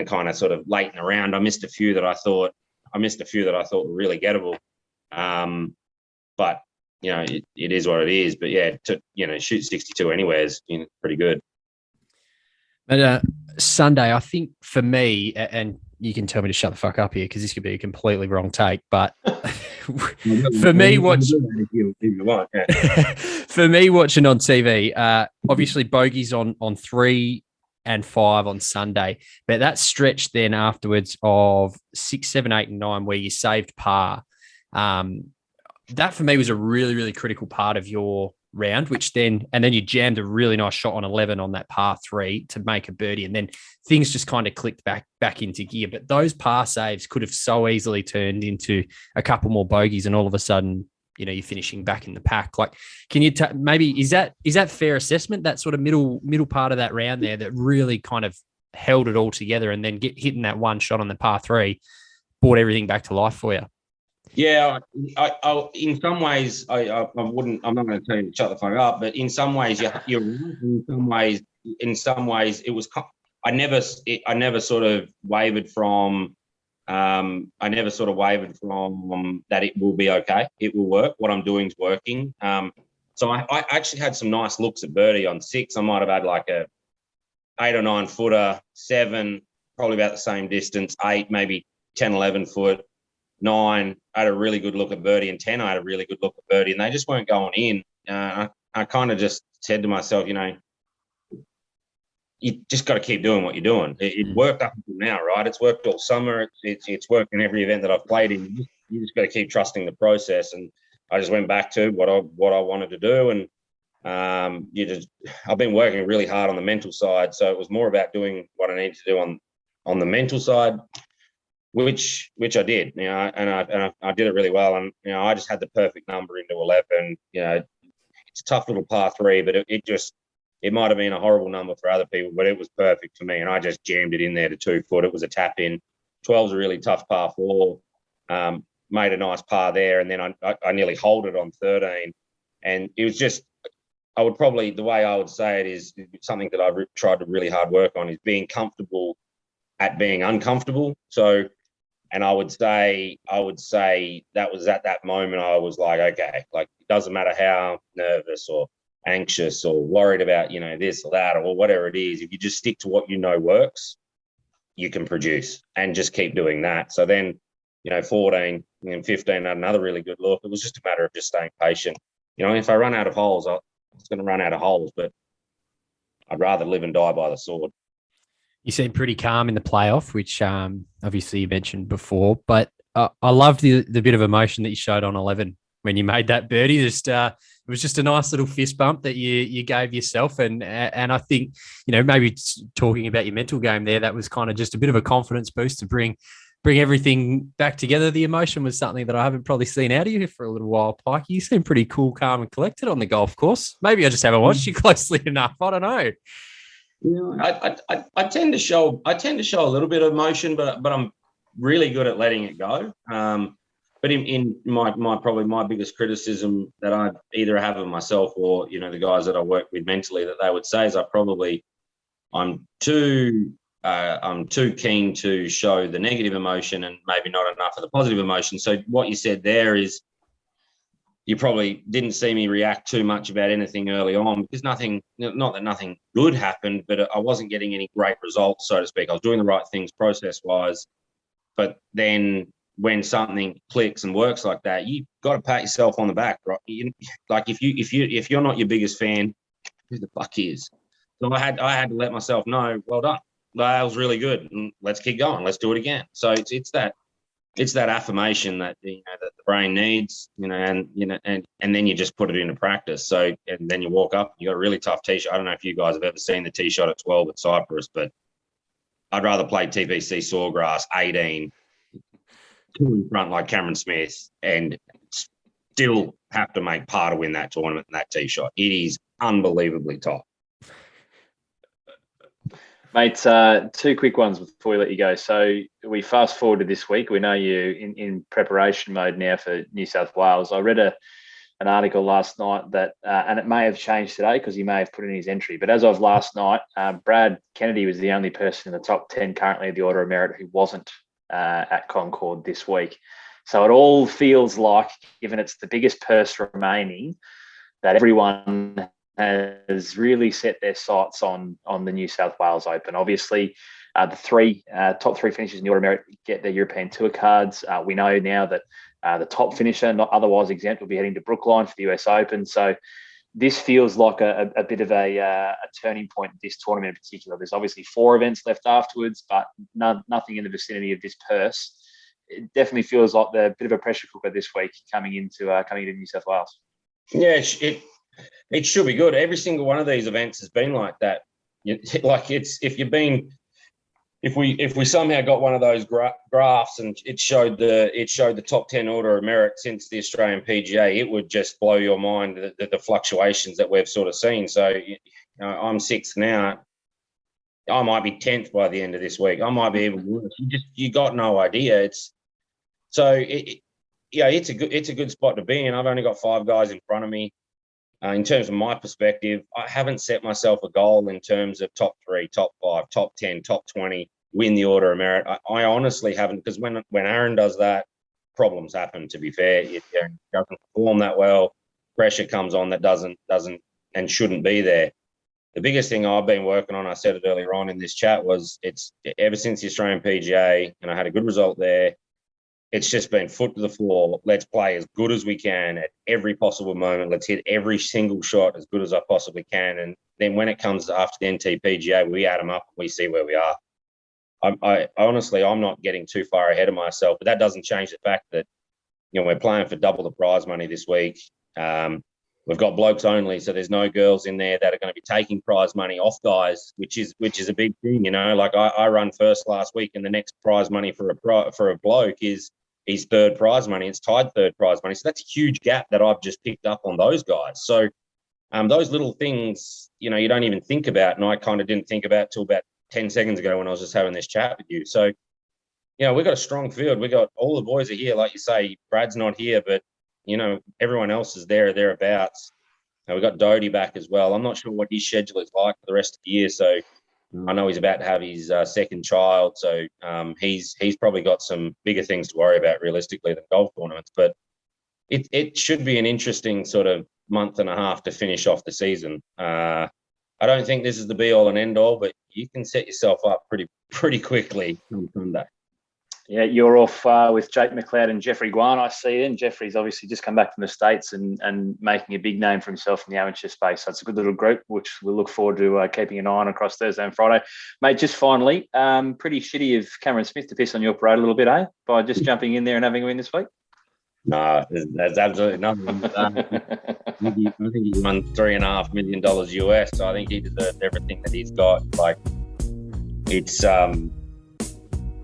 kind of sort of late in the round, I missed a few that I thought were really gettable. But it is what it is. But yeah, to shoot 62 anywhere is pretty good. But Sunday, I think for me, and you can tell me to shut the fuck up here because this could be a completely wrong take, but for me, watching on TV, obviously bogeys on 3 and 5 on Sunday, but that stretch then afterwards of 6, 7, 8, and 9 where you saved par, that for me was a really, really critical part of your round, and then you jammed a really nice shot on 11 on that par 3 to make a birdie, and then things just kind of clicked back into gear. But those par saves could have so easily turned into a couple more bogeys, and all of a sudden, you're finishing back in the pack. Like, can you maybe is that fair assessment? That sort of middle part of that round there that really kind of held it all together, and then hitting that one shot on the par 3 brought everything back to life for you. Yeah, I in some ways, I wouldn't. I'm not going to tell you to shut the fuck up, but in some ways, you're right. In some ways, it was. I never sort of wavered from. I never sort of wavered from that. It will be okay. It will work. What I'm doing is working. So I actually had some nice looks at birdie on 6. I might have had like a 8 or 9 footer, 7, probably about the same distance. 8, maybe 10, 11 foot. 9, I had a really good look at birdie, and 10, I had a really good look at birdie, and they just weren't going in. I kind of just said to myself, you just got to keep doing what you're doing. It worked up until now, right? It's worked all summer. It's worked in every event that I've played in. You just got to keep trusting the process. And I just went back to what I wanted to do, and I've been working really hard on the mental side, so it was more about doing what I needed to do on the mental side. Which I did, and I did it really well, and I just had the perfect number into 11. It's a tough little par 3, but it might have been a horrible number for other people, but it was perfect for me, and I just jammed it in there to 2 foot. It was a tap in. 12's a really tough par 4. Made a nice par there, and then I nearly holed it on 13, and it was just. The way I would say it is something that I've tried to really hard work on is being comfortable at being uncomfortable. So. And I would say that was at that moment I was like, okay, like it doesn't matter how nervous or anxious or worried about, this or that or whatever it is. If you just stick to what works, you can produce and just keep doing that. So then, 14 and 15 had another really good look. It was just a matter of just staying patient. If I run out of holes, I'm going to run out of holes, but I'd rather live and die by the sword. You seem pretty calm in the playoff, which obviously you mentioned before, but I loved the bit of emotion that you showed on 11 when you made that birdie. It was just a nice little fist bump that you gave yourself, and I think maybe talking about your mental game there, that was kind of just a bit of a confidence boost to bring everything back together. The emotion was something that I haven't probably seen out of you for a little while, Pikey. You seem pretty cool, calm, and collected on the golf course. Maybe I just haven't watched you closely enough. I don't know. Yeah, I tend to show a little bit of emotion, but I'm really good at letting it go. But in my biggest criticism that I either have of myself or the guys that I work with mentally, that they would say is I'm too keen to show the negative emotion and maybe not enough of the positive emotion. So what you said there is, you probably didn't see me react too much about anything early on because not that nothing good happened, but I wasn't getting any great results, so to speak. I was doing the right things process-wise, but then when something clicks and works like that, you've got to pat yourself on the back, right? If you're not your biggest fan, who the fuck is? So I had to let myself know, well done. That was really good, and let's keep going. Let's do it again. So it's that affirmation that that the brain needs, and then you just put it into practice. So and then you walk up, you got a really tough tee shot. I don't know if you guys have ever seen the tee shot at 12 at Cypress, but I'd rather play TPC Sawgrass 18, 2 in front like Cameron Smith, and still have to make par to win that tournament and that tee shot. It is unbelievably tough. Mate, 2 quick ones before we let you go. So we fast forward to this week. We know you in preparation mode now for New South Wales. I read a an article last night that, and it may have changed today because he may have put in his entry, but as of last night, Brad Kennedy was the only person in the top 10 currently of the Order of Merit who wasn't at Concord this week. So it all feels like, given it's the biggest purse remaining, that everyone has really set their sights on the New South Wales Open. Obviously, the top three finishers in the Order of Merit get their European Tour cards. We know now that the top finisher, not otherwise exempt, will be heading to Brookline for the US Open. So this feels like a bit of a turning point in this tournament in particular. There's obviously 4 events left afterwards, but nothing in the vicinity of this purse. It definitely feels like a bit of a pressure cooker this week coming into New South Wales. Yeah, it should be good. Every single one of these events has been like that. Like if we somehow got one of those graphs and it showed the top 10 Order of Merit since the Australian PGA, it would just blow your mind the fluctuations that we've sort of seen. So I'm 6th now. I might be 10th by the end of this week. I might be even worse. You got no idea. It's a good spot to be in. I've only got 5 guys in front of me. In terms of my perspective, I haven't set myself a goal in terms of top 3, top 5, top 10, top 20, win the Order of Merit. I honestly haven't, because when Aaron does that, problems happen, to be fair. It doesn't perform that well. Pressure comes on that doesn't and shouldn't be there. The biggest thing I've been working on, I said it earlier on in this chat, was it's ever since the Australian PGA, and I had a good result there, it's just been foot to the floor. Let's play as good as we can at every possible moment. Let's hit every single shot as good as I possibly can. And then when it comes after the NTPGA, we add them up and we see where we are. I honestly, I'm not getting too far ahead of myself, but that doesn't change the fact that, we're playing for double the prize money this week. We've got blokes only, so there's no girls in there that are going to be taking prize money off guys, which is a big thing, Like I run first last week, and the next prize money for a bloke is his third prize money. It's tied third prize money, so that's a huge gap that I've just picked up on those guys. So those little things, you don't even think about, and I kind of didn't think about till about 10 seconds ago when I was just having this chat with you. So, we've got a strong field. We got all the boys are here, like you say. Brad's not here, but everyone else is there or thereabouts. We've got Doty back as well. I'm not sure what his schedule is like for the rest of the year. So I know he's about to have his second child. So he's probably got some bigger things to worry about realistically than golf tournaments. But it should be an interesting sort of month and a half to finish off the season. I don't think this is the be all and end all, but you can set yourself up pretty quickly on Sunday. Yeah, you're off with Jake McLeod and Jeffrey Guan, I see. And Jeffrey's obviously just come back from the States and making a big name for himself in the amateur space. So it's a good little group, which we'll look forward to keeping an eye on across Thursday and Friday. Mate, just finally, pretty shitty of Cameron Smith to piss on your parade a little bit, eh? By just jumping in there and having a win this week? No, there's absolutely nothing. I think he won $3.5 million US. So I think he deserves everything that he's got. Like, it's...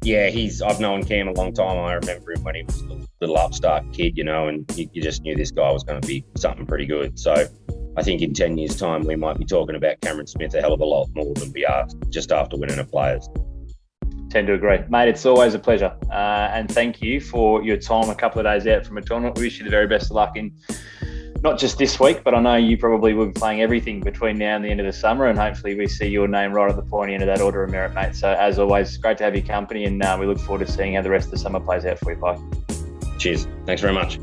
I've known Cam a long time. I remember him when he was a little upstart kid, and you just knew this guy was going to be something pretty good. So I think in 10 years' time, we might be talking about Cameron Smith a hell of a lot more than we are just after winning a Players. Tend to agree. Mate, it's always a pleasure. And thank you for your time a couple of days out from a tournament. We wish you the very best of luck in not just this week, but I know you probably will be playing everything between now and the end of the summer, and hopefully we see your name right at the pointy end of that Order of Merit, mate. So as always, great to have your company, and we look forward to seeing how the rest of the summer plays out for you, Pike. Cheers. Thanks very much.